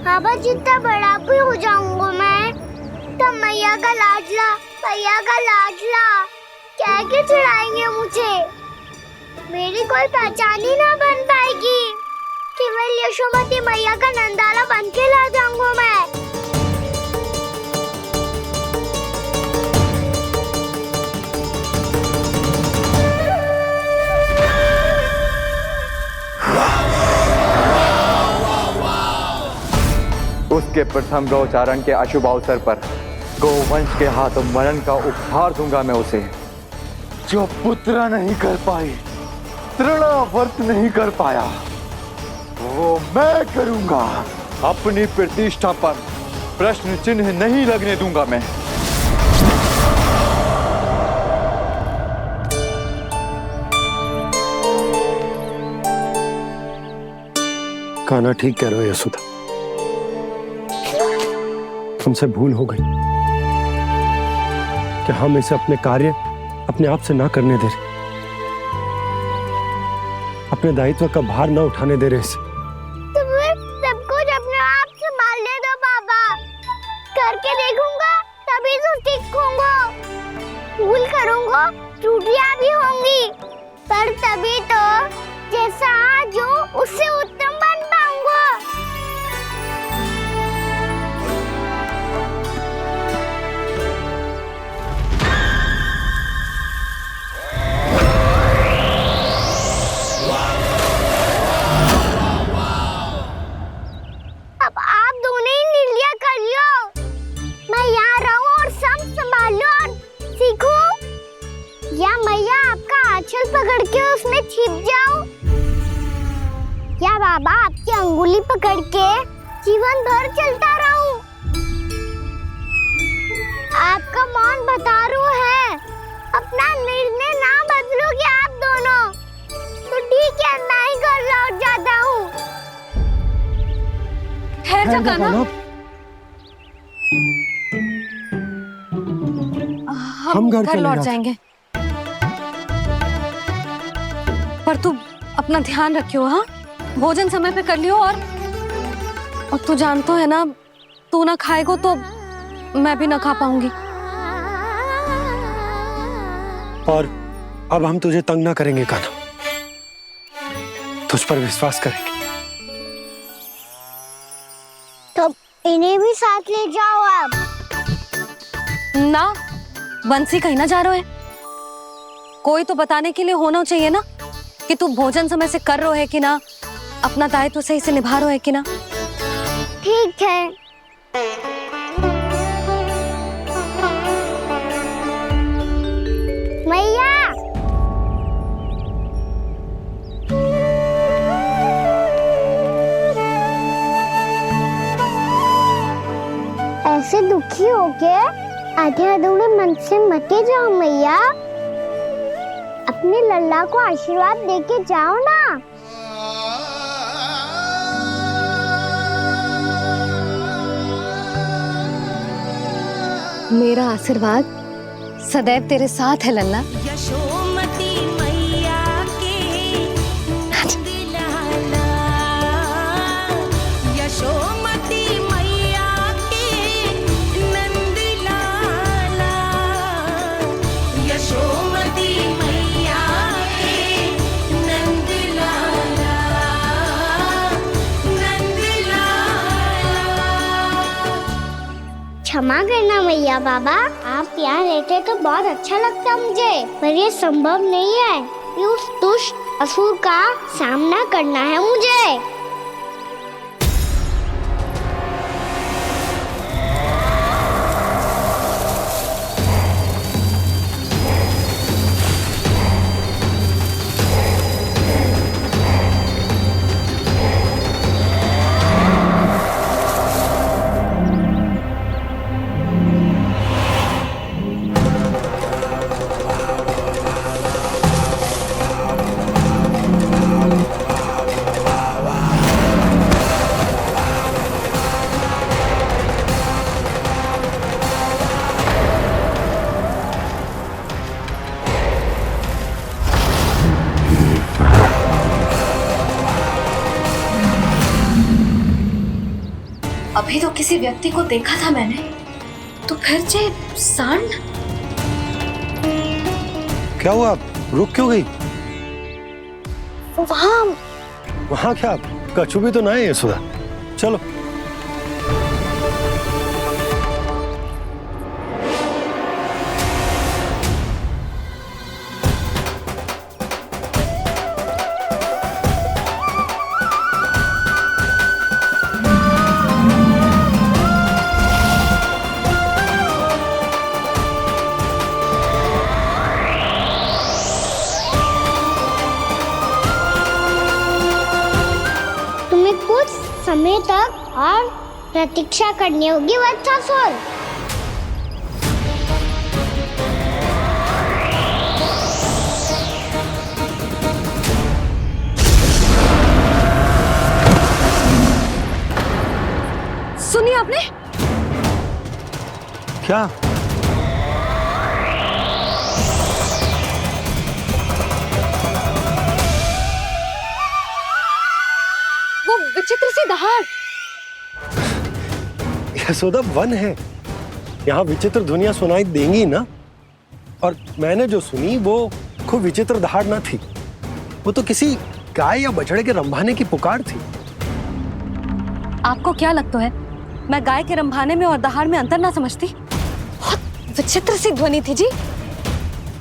बाबा जितना बड़ा भी हो जाऊंगा मैं तो मैया का लाडला क्या क्या चढ़ाएंगे मुझे? मेरी कोई पहचान ही ना बन पाएगी। केवल यशोमती मैया का नंदाला बन के ला जाऊंगा मैं। उसके प्रथम गौचारण के अशुभ अवसर पर गौवंश के हाथों मरण का उपहार दूंगा मैं उसे। जो पुत्र नहीं कर पाई, तृणावर्त नहीं कर पाया, वो मैं करूंगा। अपनी प्रतिष्ठा पर प्रश्न चिन्ह नहीं लगने दूंगा मैं। कान्हा ठीक कह रहे हो यशोदा, हमसे भूल हो गई कि हम इसे अपने कार्य अपने आप से ना करने दे रहे, अपने दायित्व का भार ना उठाने दे रहे इसे। सब कुछ अपने आप से संभालने दो बाबा। करके देखूंगा तभी तो सीखूंगा। भूल करूंगा, त्रुटियां भी होंगी, पर तभी तो जैसा आज हूँ उससे उत्तम बन पाऊंगा। अब आप दोनों ही निर्णय कर लो। मैं यहाँ रहूं और सब संभालूं और सीखूं, या मैया आपका आंचल पकड़ के उसमें छिप जाऊं, या बाबा आपकी अंगुली पकड़ के जीवन भर चलता रहूं। आपका मौन बता रहा है, अपना निर्णय ना बदलोगे आप दोनों तो ठीक है, मैं ही घर लौट जाता हूँ। ठहर जा कान्हा, हम घर लौट जाएंगे, पर तू अपना ध्यान रखियो। हाँ, भोजन समय पे कर लियो। और तू जानतो है ना, तू ना खाएगो तो मैं भी ना खा पाऊंगी। और अब हम तुझे तंग ना करेंगे कान्हा, तुझ पर विश्वास करेंगे। तो इन्हें भी साथ ले जाओ आप। ना, बंसी कहीं ना जा रहे है। कोई तो बताने के लिए होना चाहिए ना कि तू भोजन समय से कर रहे हो है कि ना, अपना दायित्व सही से निभा रहे है कि ना। ठीक है। मैया, ऐसे दुखी हो के आधे अधूरे मन से मत जाओ मैया। अपने लल्ला को आशीर्वाद देके जाओ ना। मेरा आशीर्वाद सदैव तेरे साथ है लल्ला। यशोमती मैया के नंद लाला, यशोमती मैया के नंद लाला, यशोमती मैया के नंद लाला, नंद लाला। क्षमा करना मैया बाबा, आप यहाँ रहते तो बहुत अच्छा लगता मुझे, पर ये संभव नहीं है। ये उस दुष्ट असुर का सामना करना है मुझे। अभी तो किसी व्यक्ति को देखा था मैंने, तो फिर जे सांड। क्या हुआ, रुक क्यों गई? वहां क्या, कछु भी तो ना है यशोदा। चलो। कुछ समय तक और प्रतीक्षा करनी होगी वत्सासुर। सुनिए आपने क्या? विचित्र सी दहाड़। यशोदा वन है, यहाँ विचित्र ध्वनियां सुनाई देंगी ना। और मैंने जो सुनी वो खूब विचित्र दहाड़ ना थी, वो तो किसी गाय या बछड़े के रंभाने की पुकार थी। आपको क्या लगता है मैं गाय के रंभाने में और दहाड़ में अंतर ना समझती? बहुत विचित्र सी ध्वनि थी जी,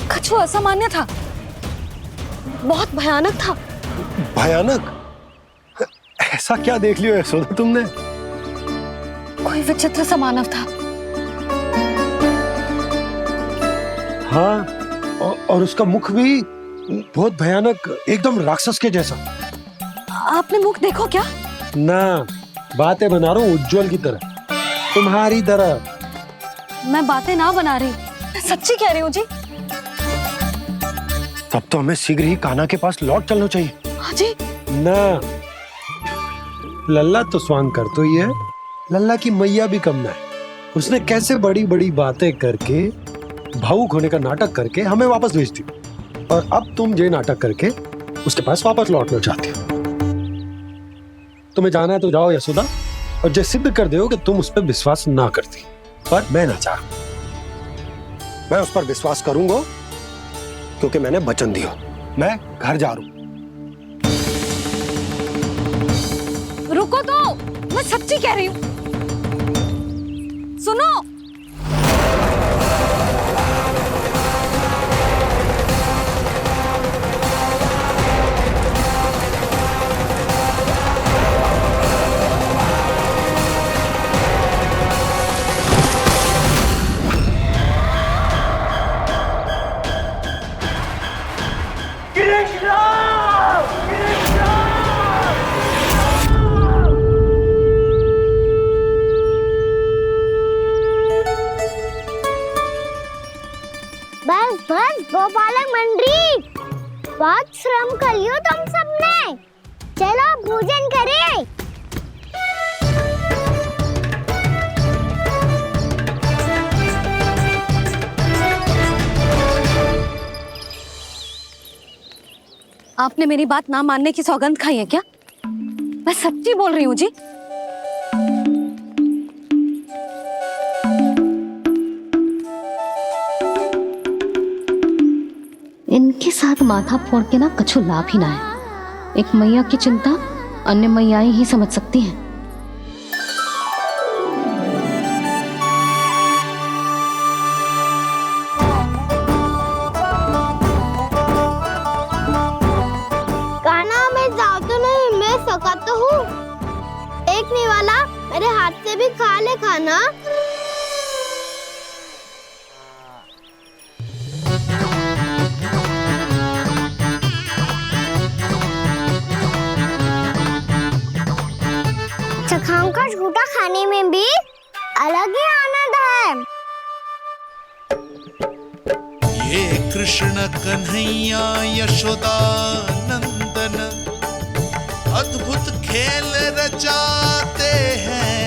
कुछ वो असामान्य था, बहुत भयानक था। भयानक? ऐसा क्या देख लियो यशोदा तुमने? कोई विचित्र सा मानव था। हाँ, और उसका मुख भी बहुत भयानक, एकदम राक्षस के जैसा। आपने मुख देखो क्या? ना, बातें बना रहा हूँ उज्जवल की तरह, तुम्हारी तरह। मैं बातें ना बना रही, मैं सच्ची कह रही हूँ जी। तब तो हमें शीघ्र ही कान्हा के पास लौट चलना चाहिए। हाँ जी। ना, लल्ला तो स्वांग कर तो ही है, लल्ला की मैया भी कम ना है। उसने कैसे बड़ी बड़ी बातें करके, भावुक होने का नाटक करके हमें वापस भेज दी, और अब तुम ये नाटक करके उसके पास वापस लौटना चाहती हो। तुम्हें जाना है तो जाओ यशोदा, और जो सिद्ध कर दो कि तुम उस पर विश्वास ना करती, पर मैं ना चाहूं। मैं उस पर विश्वास करूंगा क्योंकि मैंने वचन दिया। मैं घर जा रहा हूं। रुको तो, मैं सच्ची कह रही हूँ। सुनो, बस बस गोपालक मंडली, बहुत श्रम कर लियो तुम सबने, चलो भोजन करें। आपने मेरी बात ना मानने की सौगंध खाई है क्या? मैं सच्ची बोल रही हूँ जी। इनके साथ माथा फोड़ के ना कछु लाभ ही ना है। एक मैया की चिंता अन्य मैयाएं ही समझ सकती हैं। कान्हा मैं जाऊँ तो नहीं, मैं सका तो हूँ। एक नहीं वाला मेरे हाथ से भी खा ले खाना। चखाओं का झूठा खाने में भी अलग ही आनंद है। ये कृष्ण कन्हैया यशोदा नंदन अद्भुत खेल रचाते हैं,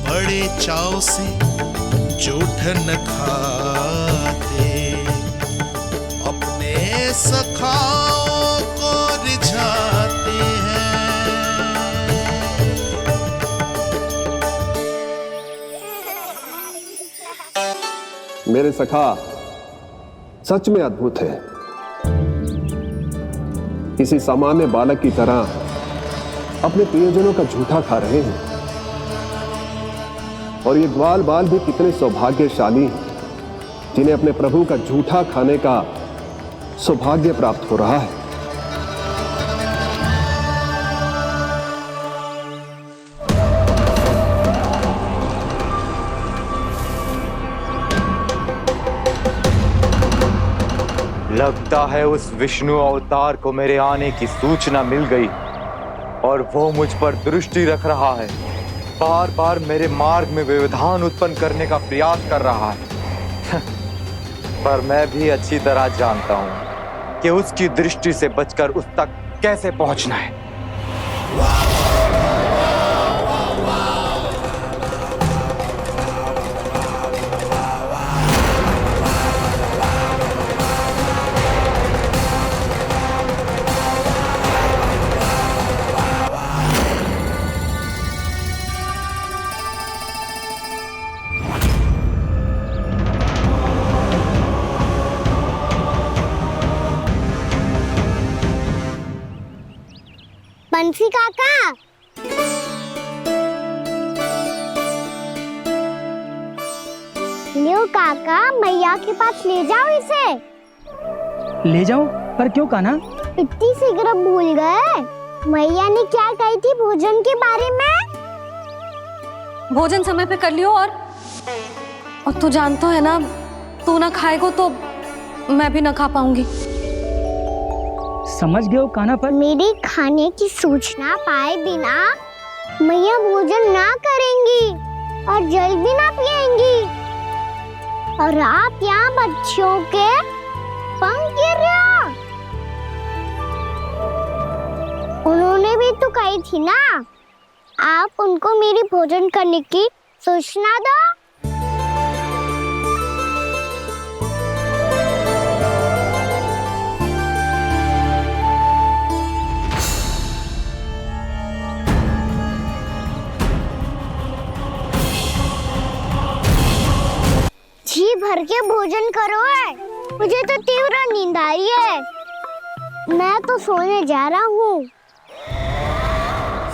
बड़े चाव से जूठन खाते, अपने सखाओं को रिझाते हैं। मेरे सखा सच में अद्भुत है। किसी सामान्य बालक की तरह अपने प्रियजनों का झूठा खा रहे हैं। और ये ग्वाल बाल भी कितने सौभाग्यशाली हैं जिन्हें अपने प्रभु का झूठा खाने का सौभाग्य प्राप्त हो रहा है। लगता है उस विष्णु अवतार को मेरे आने की सूचना मिल गई और वो मुझ पर दृष्टि रख रहा है। बार बार मेरे मार्ग में व्यवधान उत्पन्न करने का प्रयास कर रहा है। पर मैं भी अच्छी तरह जानता हूं कि उसकी दृष्टि से बचकर उस तक कैसे पहुंचना है। बंसी काका, लियो काका, मैया के पास ले जाओ इसे। ले जाओ? पर क्यों कान्हा? इतनी शीघ्र भूल गए? मैया ने क्या कही थी भोजन के बारे में? भोजन समय पे कर लियो। और तू जानता है ना, तू ना खाएगो तो मैं भी ना खा पाऊंगी। समझ गए हो कान्हा? पर मेरे खाने की सूचना पाए बिना मैया भोजन ना करेंगी और जल भी ना पिएंगी। और आप यहाँ बच्चों के पंख गिर रहे हो। उन्होंने भी तो कही थी ना, आप उनको मेरी भोजन करने की सूचना दो। जी भर के भोजन करो है, मुझे तो तीव्र नींद आ रही है। मैं तो सोने जा रहा हूँ।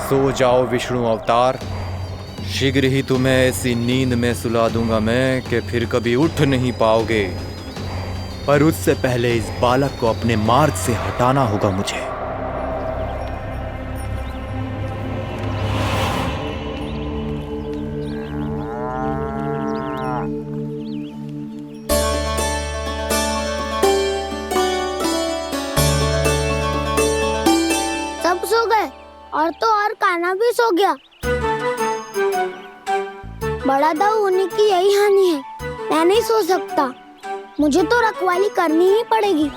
सो जाओ विष्णु अवतार, शीघ्र ही तुम्हें ऐसी नींद में सुला दूंगा मैं कि फिर कभी उठ नहीं पाओगे। पर उससे पहले इस बालक को अपने मार्ग से हटाना होगा मुझे। सब सो गए और तो और कान्हा भी सो गया। बड़ा दाऊ होने की यही हानि है। मैं नहीं सो सकता, मुझे तो रखवाली करनी ही पड़ेगी।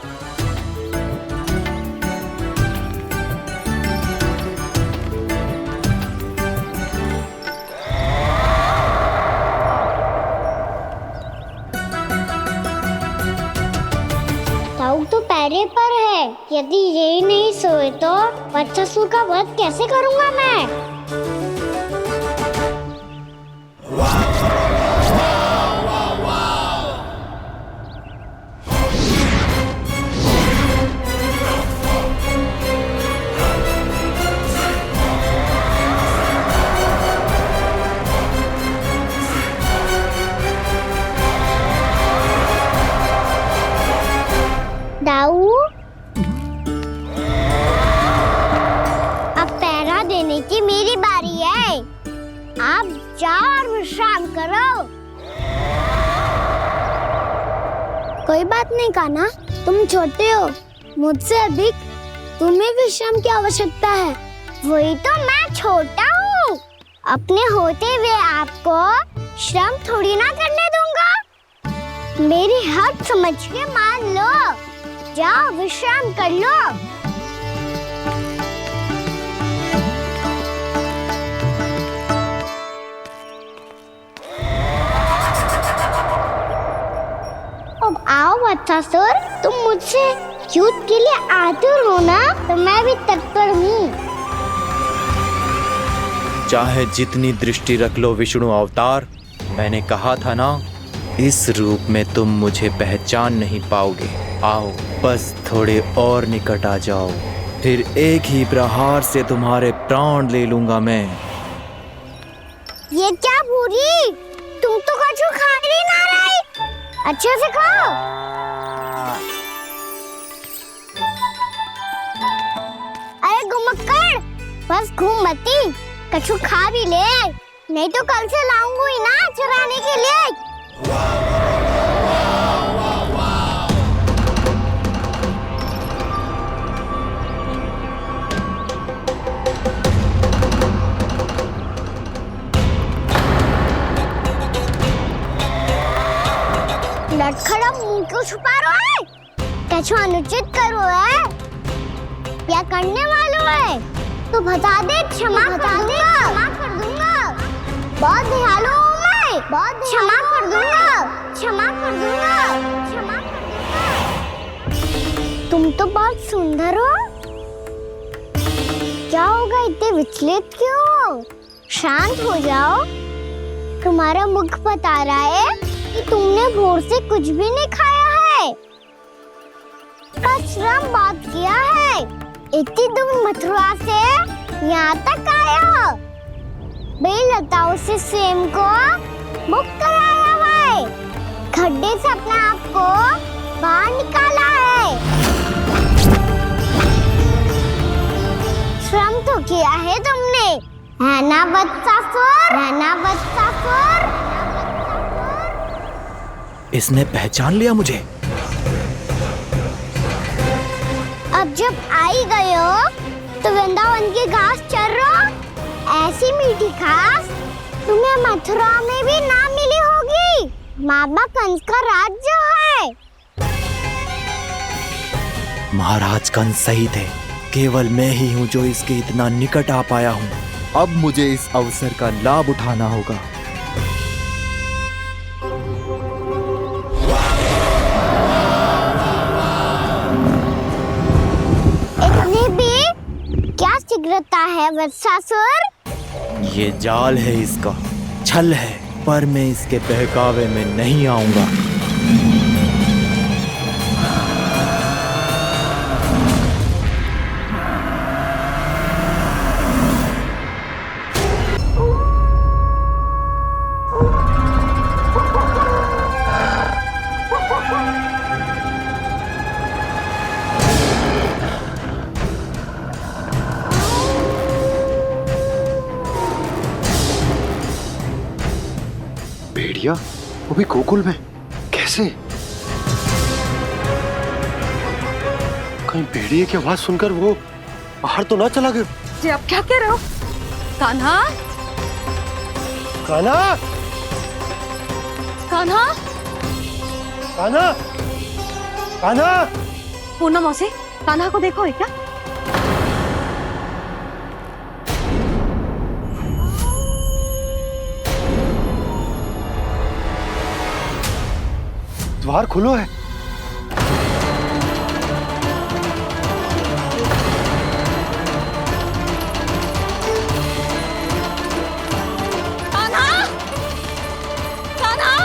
दाऊ तो पैरे पर है। यदि यही नहीं सोए तो बच्चासुर का वध कैसे करूंगा मैं? दाऊ, अब पहरा देने की मेरी बारी है। आप जाओ और विश्राम करो। कोई बात नहीं कान्हा, तुम छोटे हो, मुझसे अधिक तुम्हें विश्राम की आवश्यकता है। वही तो मैं छोटा हूँ, अपने होते हुए आपको श्रम थोड़ी ना करने दूंगा। मेरी हद समझ के मान लो। जाओ विश्राम कर लो। अब आओ बच्चासुर, तुम मुझसे युद्ध के लिए आतुर हो ना, तो मैं भी तत्पर हूँ। चाहे जितनी दृष्टि रख लो विष्णु अवतार, मैंने कहा था ना, इस रूप में तुम मुझे पहचान नहीं पाओगे। आओ बस थोड़े और निकट आ जाओ, फिर एक ही प्रहार से तुम्हारे प्राण ले लूंगा मैं। ये क्या भूरी, तुम तो कछु खा ही ना रही, अच्छे से खाओ। अरे घुमक्कड़, बस घूम मती, कछु खा भी ले, नहीं तो कल से लाऊंगा ही ना चुराने के लिए। लटखड़ा मुंह क्यों छुपा रहा है? कछु अनुचित कर रहा है या करने वालों है तो बता दे, क्षमा कर दूंगा। बहुत दयालु हूँ मैं, बहुत क्षमा कर दूंगा। तुम तो बहुत सुंदर हो, क्या होगा, इतने विचलित क्यों हो? शांत हो जाओ, तुम्हारा मुख बता रहा है कि तुमने भोर से कुछ भी नहीं खाया है, बस श्रम बात किया है। इतनी दूर मथुरा से यहाँ तक आए हो, बेलताओं से स्वयं को मुक्त कराया है, खड्डे से अपने आप को बाहर निकाला है। श्रम तो किया है तुमने, है ना वत्सासुर? इसने पहचान लिया मुझे। अब जब आई गए हो तो वृंदावन की घास चर रहो, ऐसी मीठी घास तुम्हें मथुरा में भी ना मिली होगी। मामा कंस का राज्य है। महाराज कंस सही थे, केवल मैं ही हूँ जो इसके इतना निकट आ पाया हूँ। अब मुझे इस अवसर का लाभ उठाना होगा। इतने भी क्या शीघ्रता है वत्सासुर? ये जाल है इसका, छल है, पर मैं इसके बहकावे में नहीं आऊंगा। भेड़िया, वो भी गोकुल में, कैसे? कहीं भेड़िए की आवाज सुनकर वो बाहर तो ना चला गया? जी आप क्या कह रहे हो? कान्हा, कान्हा, कान्हा, कान्हा, कान्हा। पूनम मौसी, कान्हा को देखो है क्या? द्वार खुलो है। कान्हा, कान्हा,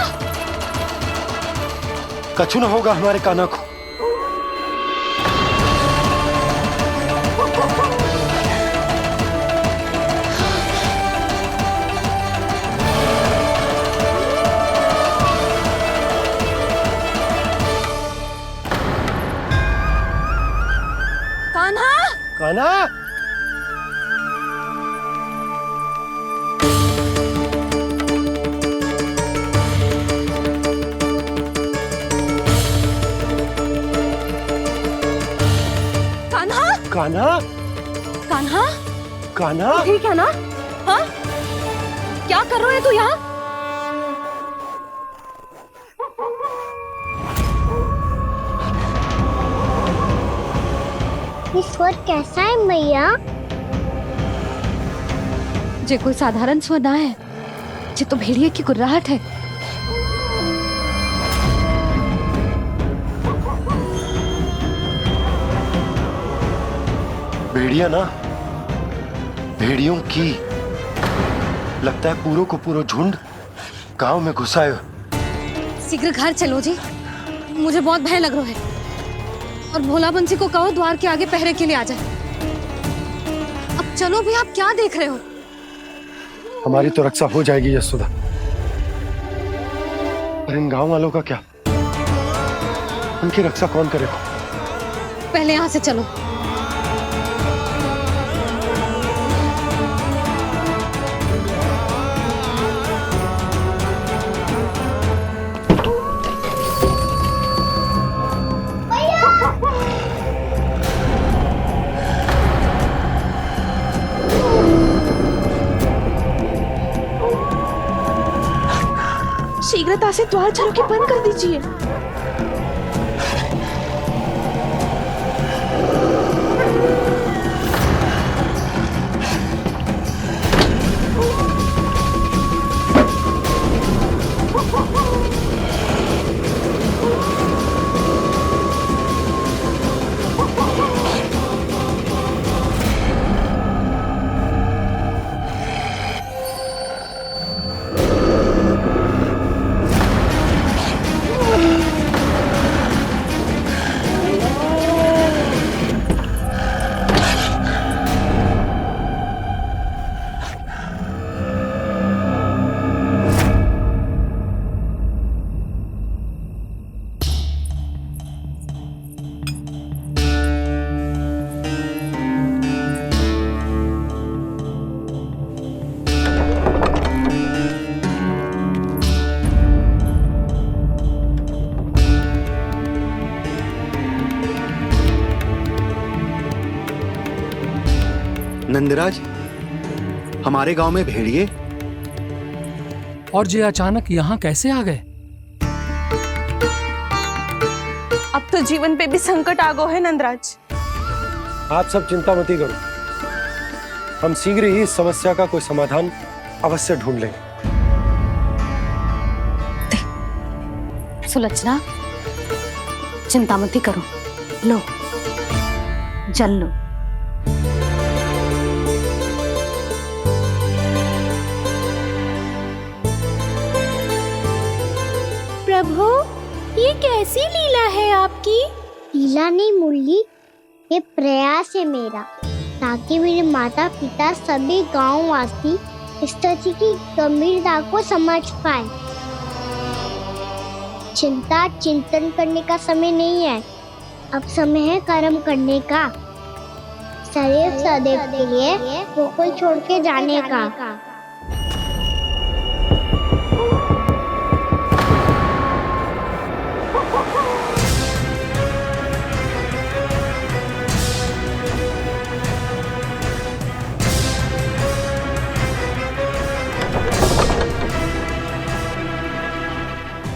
कछु ना होगा हमारे कान्हा को। कान्हा, कान्हा, कान्हा, कान्हा, कान्हा, ठीक है ना? हाँ? क्या कर रहे हो तू यहाँ? स्वर कैसा है मैया? जे कोई साधारण स्वर ना है, जे तो भेड़िए की गुर्राहट है। भेड़िया ना, भेड़ियों की, लगता है पूरो को पूरो झुंड गांव में घुसाए। शीघ्र घर चलो जी, मुझे बहुत भय लग रहा है। और भोला बंसी को कहो द्वार के आगे पहरे के लिए आ जाए। अब चलो भी, आप क्या देख रहे हो? हमारी तो रक्षा हो जाएगी यशोदा, पर इन गांव वालों का क्या? उनकी रक्षा कौन करेगा? पहले यहाँ से चलो। शीघ्रता से द्वार चलो के बंद कर दीजिए। नंदराज, हमारे गांव में भेड़िए और ये अचानक यहाँ कैसे आ गए? अब तो जीवन पे भी संकट आ गो है नंदराज। आप सब चिंता मत करो, हम शीघ्र ही इस समस्या का कोई समाधान अवश्य ढूंढ लेंगे। सुलक्षणा, चिंता मत करो, लो जल लो। प्रभु, ये कैसी लीला है आपकी? लीला नहीं मुरली, ये प्रयास है मेरा, ताकि मेरे माता पिता सभी गांव वासी इस स्थिति की गंभीरता को समझ पाए। चिंता चिंतन करने का समय नहीं है, अब समय है कर्म करने का, सदैव सदैव के लिए गोकुल छोड़ के जाने का।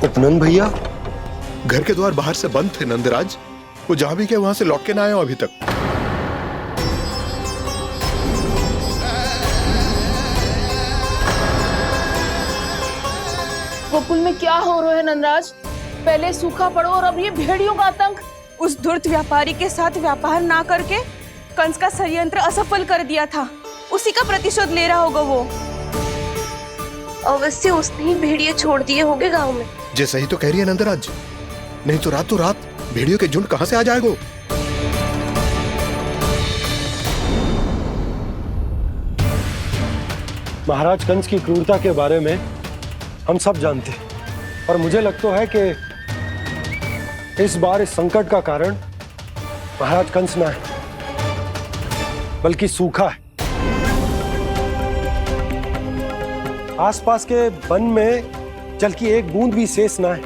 उपनंद भैया, घर के द्वार बाहर से बंद थे नंदराज, वो जहां भी गए वहां से लौट के ना आए हो अभी तक। गोकुल में क्या हो रहा है नंदराज? पहले सूखा पड़ो और अब ये भेड़ियों का आतंक। उस धूर्त व्यापारी के साथ व्यापार ना करके कंस का षड्यंत्र असफल कर दिया था, उसी का प्रतिशोध ले रहा होगा वो। अवश्य उसने ही भेड़िए छोड़ दिए होंगे गांव में। जैसा ही तो कह रही है नंदराज, नहीं तो रात भेड़ियों के झुंड कहां से आ जाएगा? महाराज कंस की क्रूरता के बारे में हम सब जानते हैं, और मुझे लगता है कि इस बार इस संकट का कारण महाराज कंस ना है, बल्कि सूखा है। आसपास के वन में जल की एक बूंद भी शेष ना है।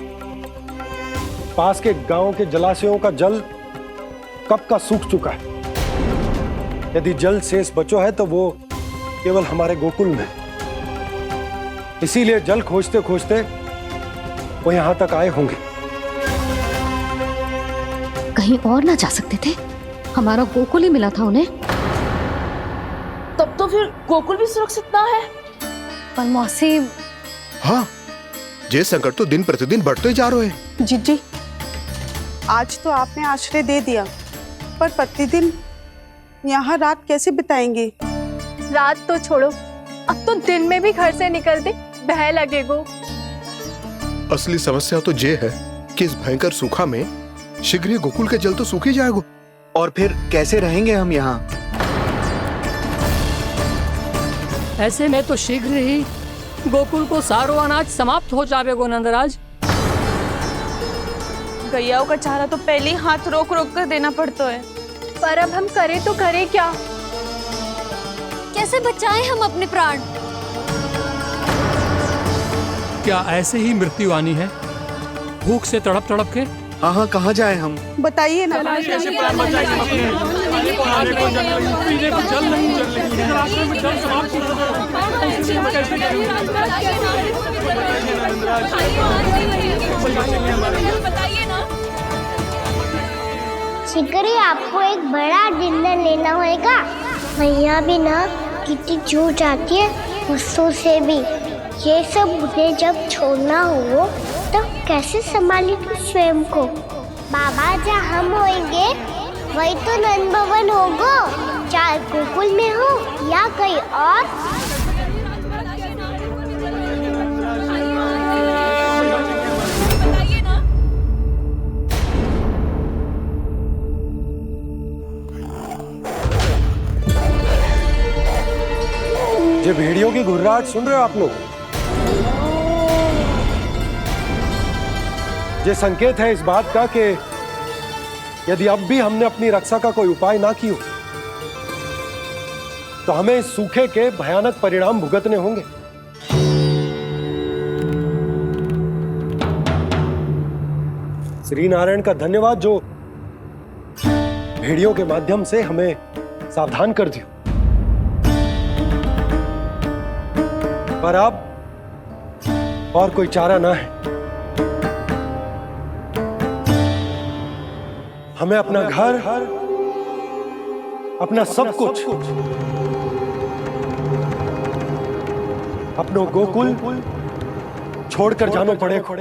पास के गांव के जलाशयों का जल कब का सूख चुका है। यदि जल शेष बचो है तो वो केवल हमारे गोकुल में। इसीलिए जल खोजते खोजते वो यहां तक आए होंगे। कहीं और ना जा सकते थे? हमारा गोकुल ही मिला था उन्हें। तब तो फिर गोकुल भी सुरक्षित ना है। पर मौसी, हाँ, ये संकट तो दिन प्रतिदिन बढ़ते जा रहे हैं। जीजी, आज तो आपने आश्रय दे दिया, पर प्रतिदिन यहाँ रात कैसे बिताएंगे? रात तो छोड़ो, अब तो दिन में भी घर से निकलते भय लगेगो। असली समस्या तो ये है कि इस भयंकर सूखा में शीघ्र ही गोकुल के जल तो सूख ही जाएगा। और फिर कैसे रहेंगे हम यहाँ? ऐसे में तो शीघ्र ही गोकुल को सारो अनाज समाप्त हो जाएगा नंदराज। गैयाओं का चारा तो पहले ही हाथ रोक रोक कर देना पड़ता है। पर अब हम करें तो करें क्या? कैसे बचाएं हम अपने प्राण? क्या ऐसे ही मृत्यु आनी है, भूख से तड़प तड़प के? हाँ हाँ, कहाँ जाए हम? बताइए ना। कैसे प्राण बचाएं अपने? खाने को जल नहीं, पीने को जल नहीं, रास्ते में जल समाप्त हो शीघ्र ही आपको एक बड़ा डिनर लेना होगा। मैया भी ना कितनी जूझ आती है गुस्सों से भी। ये सब उन्हें जब छोड़ना हो तो कैसे संभाली तू स्वयं को? बाबा जहाँ हम होंगे वही तो नंद भवन होगा, चाहे गोकुल में हो या कहीं और। ये भेड़ियों की घुर्राहट सुन रहे हो आप लोग? ये संकेत है इस बात का कि यदि अब भी हमने अपनी रक्षा का कोई उपाय ना किया तो हमें इस सूखे के भयानक परिणाम भुगतने होंगे। श्री नारायण का धन्यवाद जो भेड़ियों के माध्यम से हमें सावधान कर दिया। पर अब और कोई चारा ना है। हमें अपना घर, अपना सब कुछ, अपनो गोकुल छोड़कर जानो पड़ेगा।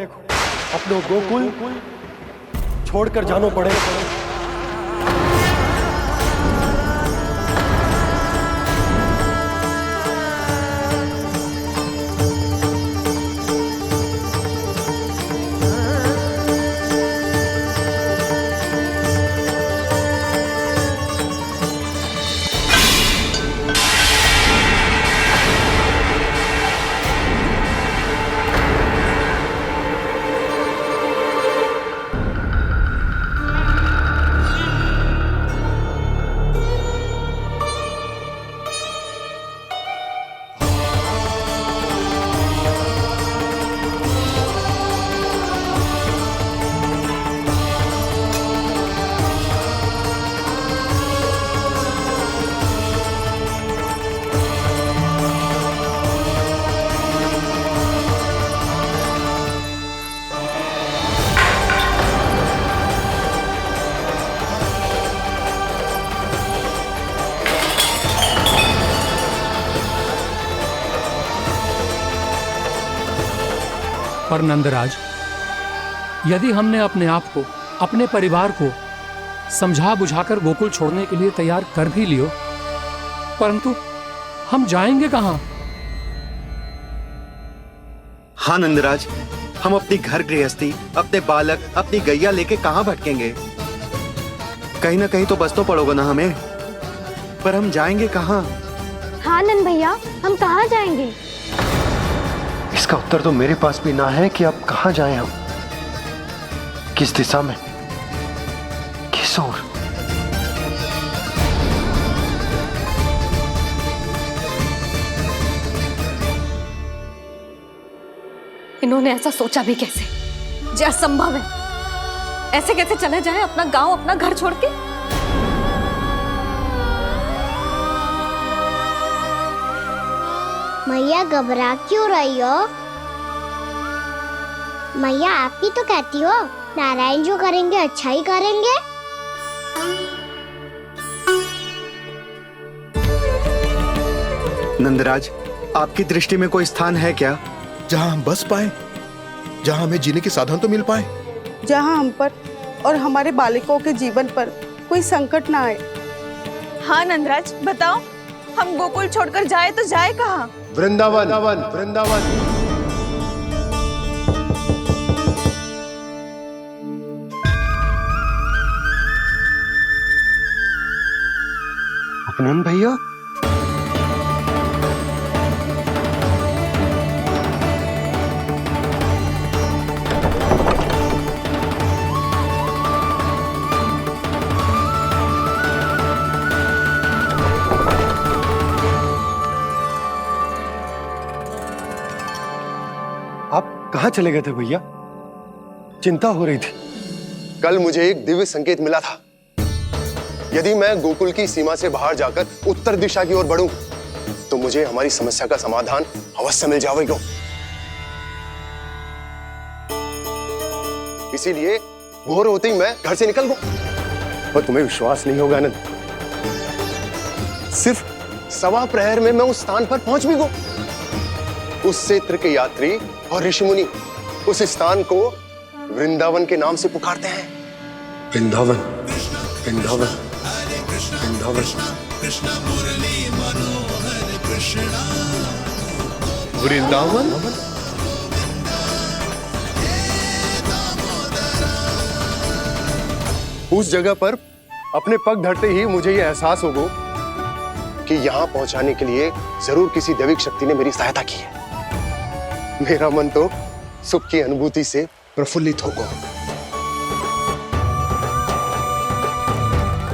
अपनो गोकुल छोड़कर जानो पड़ेगा। पर नंदराज, यदि हमने अपने आप को, अपने परिवार को समझा बुझाकर गोकुल छोड़ने के लिए तैयार कर भी लियो, परंतु हम जाएंगे कहां? हाँ नंदराज, हम अपनी घर गृहस्थी, अपने बालक, अपनी गैया लेके कहाँ भटकेंगे? कहीं ना कहीं तो बस तो पड़ोगा ना हमें। पर हम जाएंगे कहाँ? हाँ नंद भैया, हम कहाँ जाएंगे? इसका उत्तर तो मेरे पास भी ना है कि अब कहां जाएं हम, किस दिशा में, किस ओर। इन्होंने ऐसा सोचा भी कैसे? जो असंभव है। ऐसे कैसे चले जाएं अपना गांव, अपना घर छोड़ के? मैया घबरा क्यों रही हो? मैया आप ही तो कहती हो नारायण जो करेंगे अच्छा ही करेंगे। नंदराज, आपकी दृष्टि में कोई स्थान है क्या जहां हम बस पाए, जहां हमें जीने के साधन तो मिल पाए, जहाँ हम पर और हमारे बालकों के जीवन पर कोई संकट ना आए? हाँ नंदराज, बताओ, हम गोकुल छोड़कर जाए तो जाए कहाँ? वृंदावन। वृंदावन। नंद भैया, आप कहाँ चले गए थे भैया? चिंता हो रही थी। कल मुझे एक दिव्य संकेत मिला था। यदि मैं गोकुल की सीमा से बाहर जाकर उत्तर दिशा की ओर बढ़ूं, तो मुझे हमारी समस्या का समाधान अवश्य मिल जाएगा। इसीलिए भोर होते ही मैं घर से निकल गया। पर तुम्हें विश्वास नहीं होगा आनंद, सिर्फ 1.25 प्रहर में मैं उस स्थान पर पहुंच भी गया। उस क्षेत्र के यात्री और ऋषि मुनि उस स्थान को वृंदावन के नाम से पुकारते हैं। वृंदावन, वृंदावन, वृंदावन, वृंदावन। उस जगह पर अपने पग धरते ही मुझे यह एहसास होगा कि यहां पहुंचाने के लिए जरूर किसी दैविक शक्ति ने मेरी सहायता की है। मेरा मन तो सुख की अनुभूति से प्रफुल्लित होगा।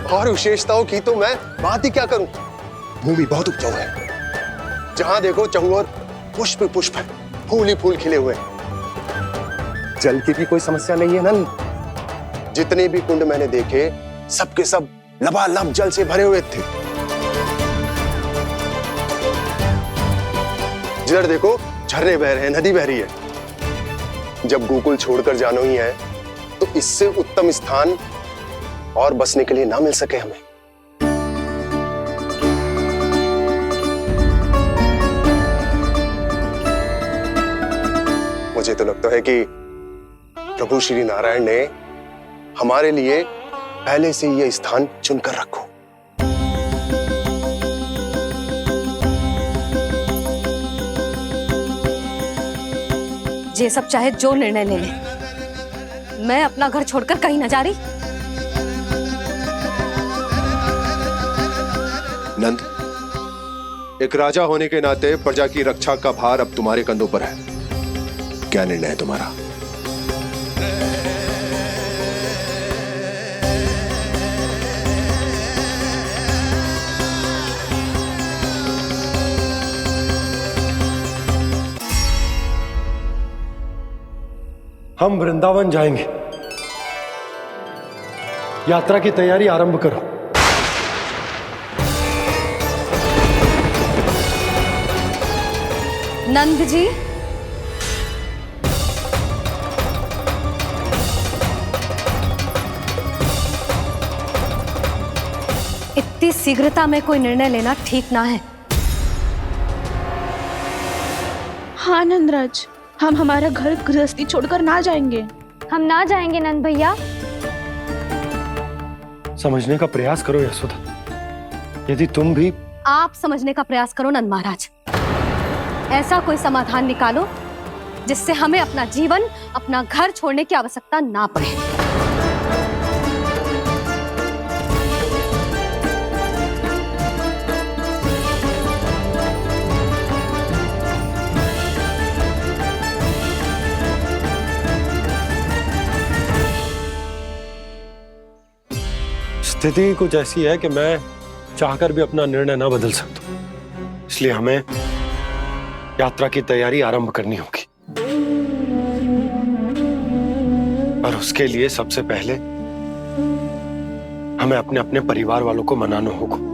और विशेषताओं की तो मैं बात ही क्या करूं। भूमि बहुत उपजाऊ है, जहां देखो चहुओर पुष्प पुष्प है, फूल ही फूल खिले हुए हैं। जल की भी कोई समस्या नहीं है नंद। जितने भी कुंड मैंने देखे, सबके सब लबालब जल से भरे हुए थे। जिधर देखो झरने बह रहे हैं, नदी बह रही है। जब गोकुल छोड़कर जाना ही है, तो इससे उत्तम स्थान और बसने के लिए ना मिल सके हमें। मुझे तो लगता है कि प्रभु श्री नारायण ने हमारे लिए पहले से यह स्थान चुनकर रखो। ये सब चाहे जो निर्णय ले ले, मैं अपना घर छोड़कर कहीं न जा रही। नंद, एक राजा होने के नाते प्रजा की रक्षा का भार अब तुम्हारे कंधों पर है। क्या निर्णय है तुम्हारा? हम वृंदावन जाएंगे। यात्रा की तैयारी आरंभ करो। नंद जी, इतनी शीघ्रता में कोई निर्णय लेना ठीक ना है। हाँ नंदराज, हम हमारा घर गृहस्थी छोड़कर ना जाएंगे। हम ना जाएंगे नंद भैया। समझने का प्रयास करो यशोदा। यदि तुम भी आप समझने का प्रयास करो नंद महाराज। ऐसा कोई समाधान निकालो जिससे हमें अपना जीवन, अपना घर छोड़ने की आवश्यकता ना पड़े। स्थिति कुछ ऐसी है कि मैं चाहकर भी अपना निर्णय ना बदल सकता, इसलिए हमें यात्रा की तैयारी आरंभ करनी होगी। और उसके लिए सबसे पहले हमें अपने अपने परिवार वालों को मनाना होगा।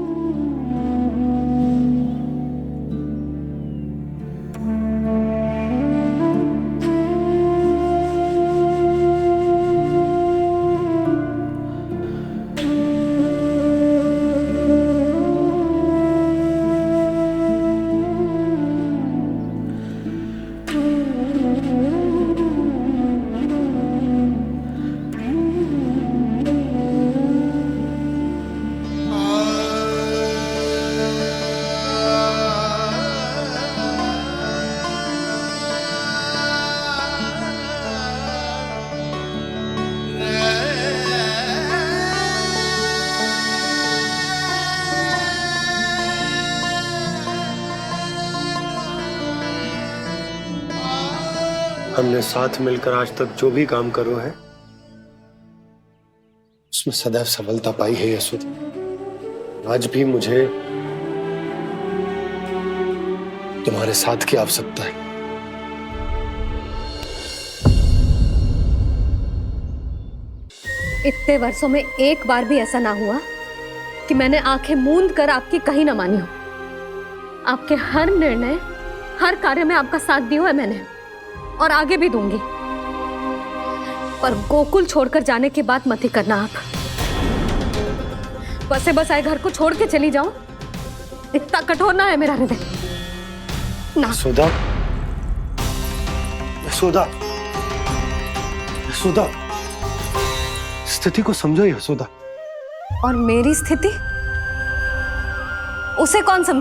हमने साथ मिलकर आज तक जो भी काम करो है उसमें सदैव सफलता पाई है यशोदा। आज भी मुझे तुम्हारे साथ की आवश्यकता है। इतने वर्षों में एक बार भी ऐसा ना हुआ कि मैंने आंखें मूंद कर आपकी कहीं ना मानी हो। आपके हर निर्णय, हर कार्य में आपका साथ दिया है मैंने, और आगे भी दूंगी। पर गोकुल छोड़कर जाने की बात मत ही करना आप। बसे बसाए घर को छोड़ के चली जाऊं, इतना कठोर ना है मेरा हृदय ना। यशोदा, यशोदा, यशोदा, स्थिति को समझो यशोदा। और मेरी स्थिति उसे कौन समझे?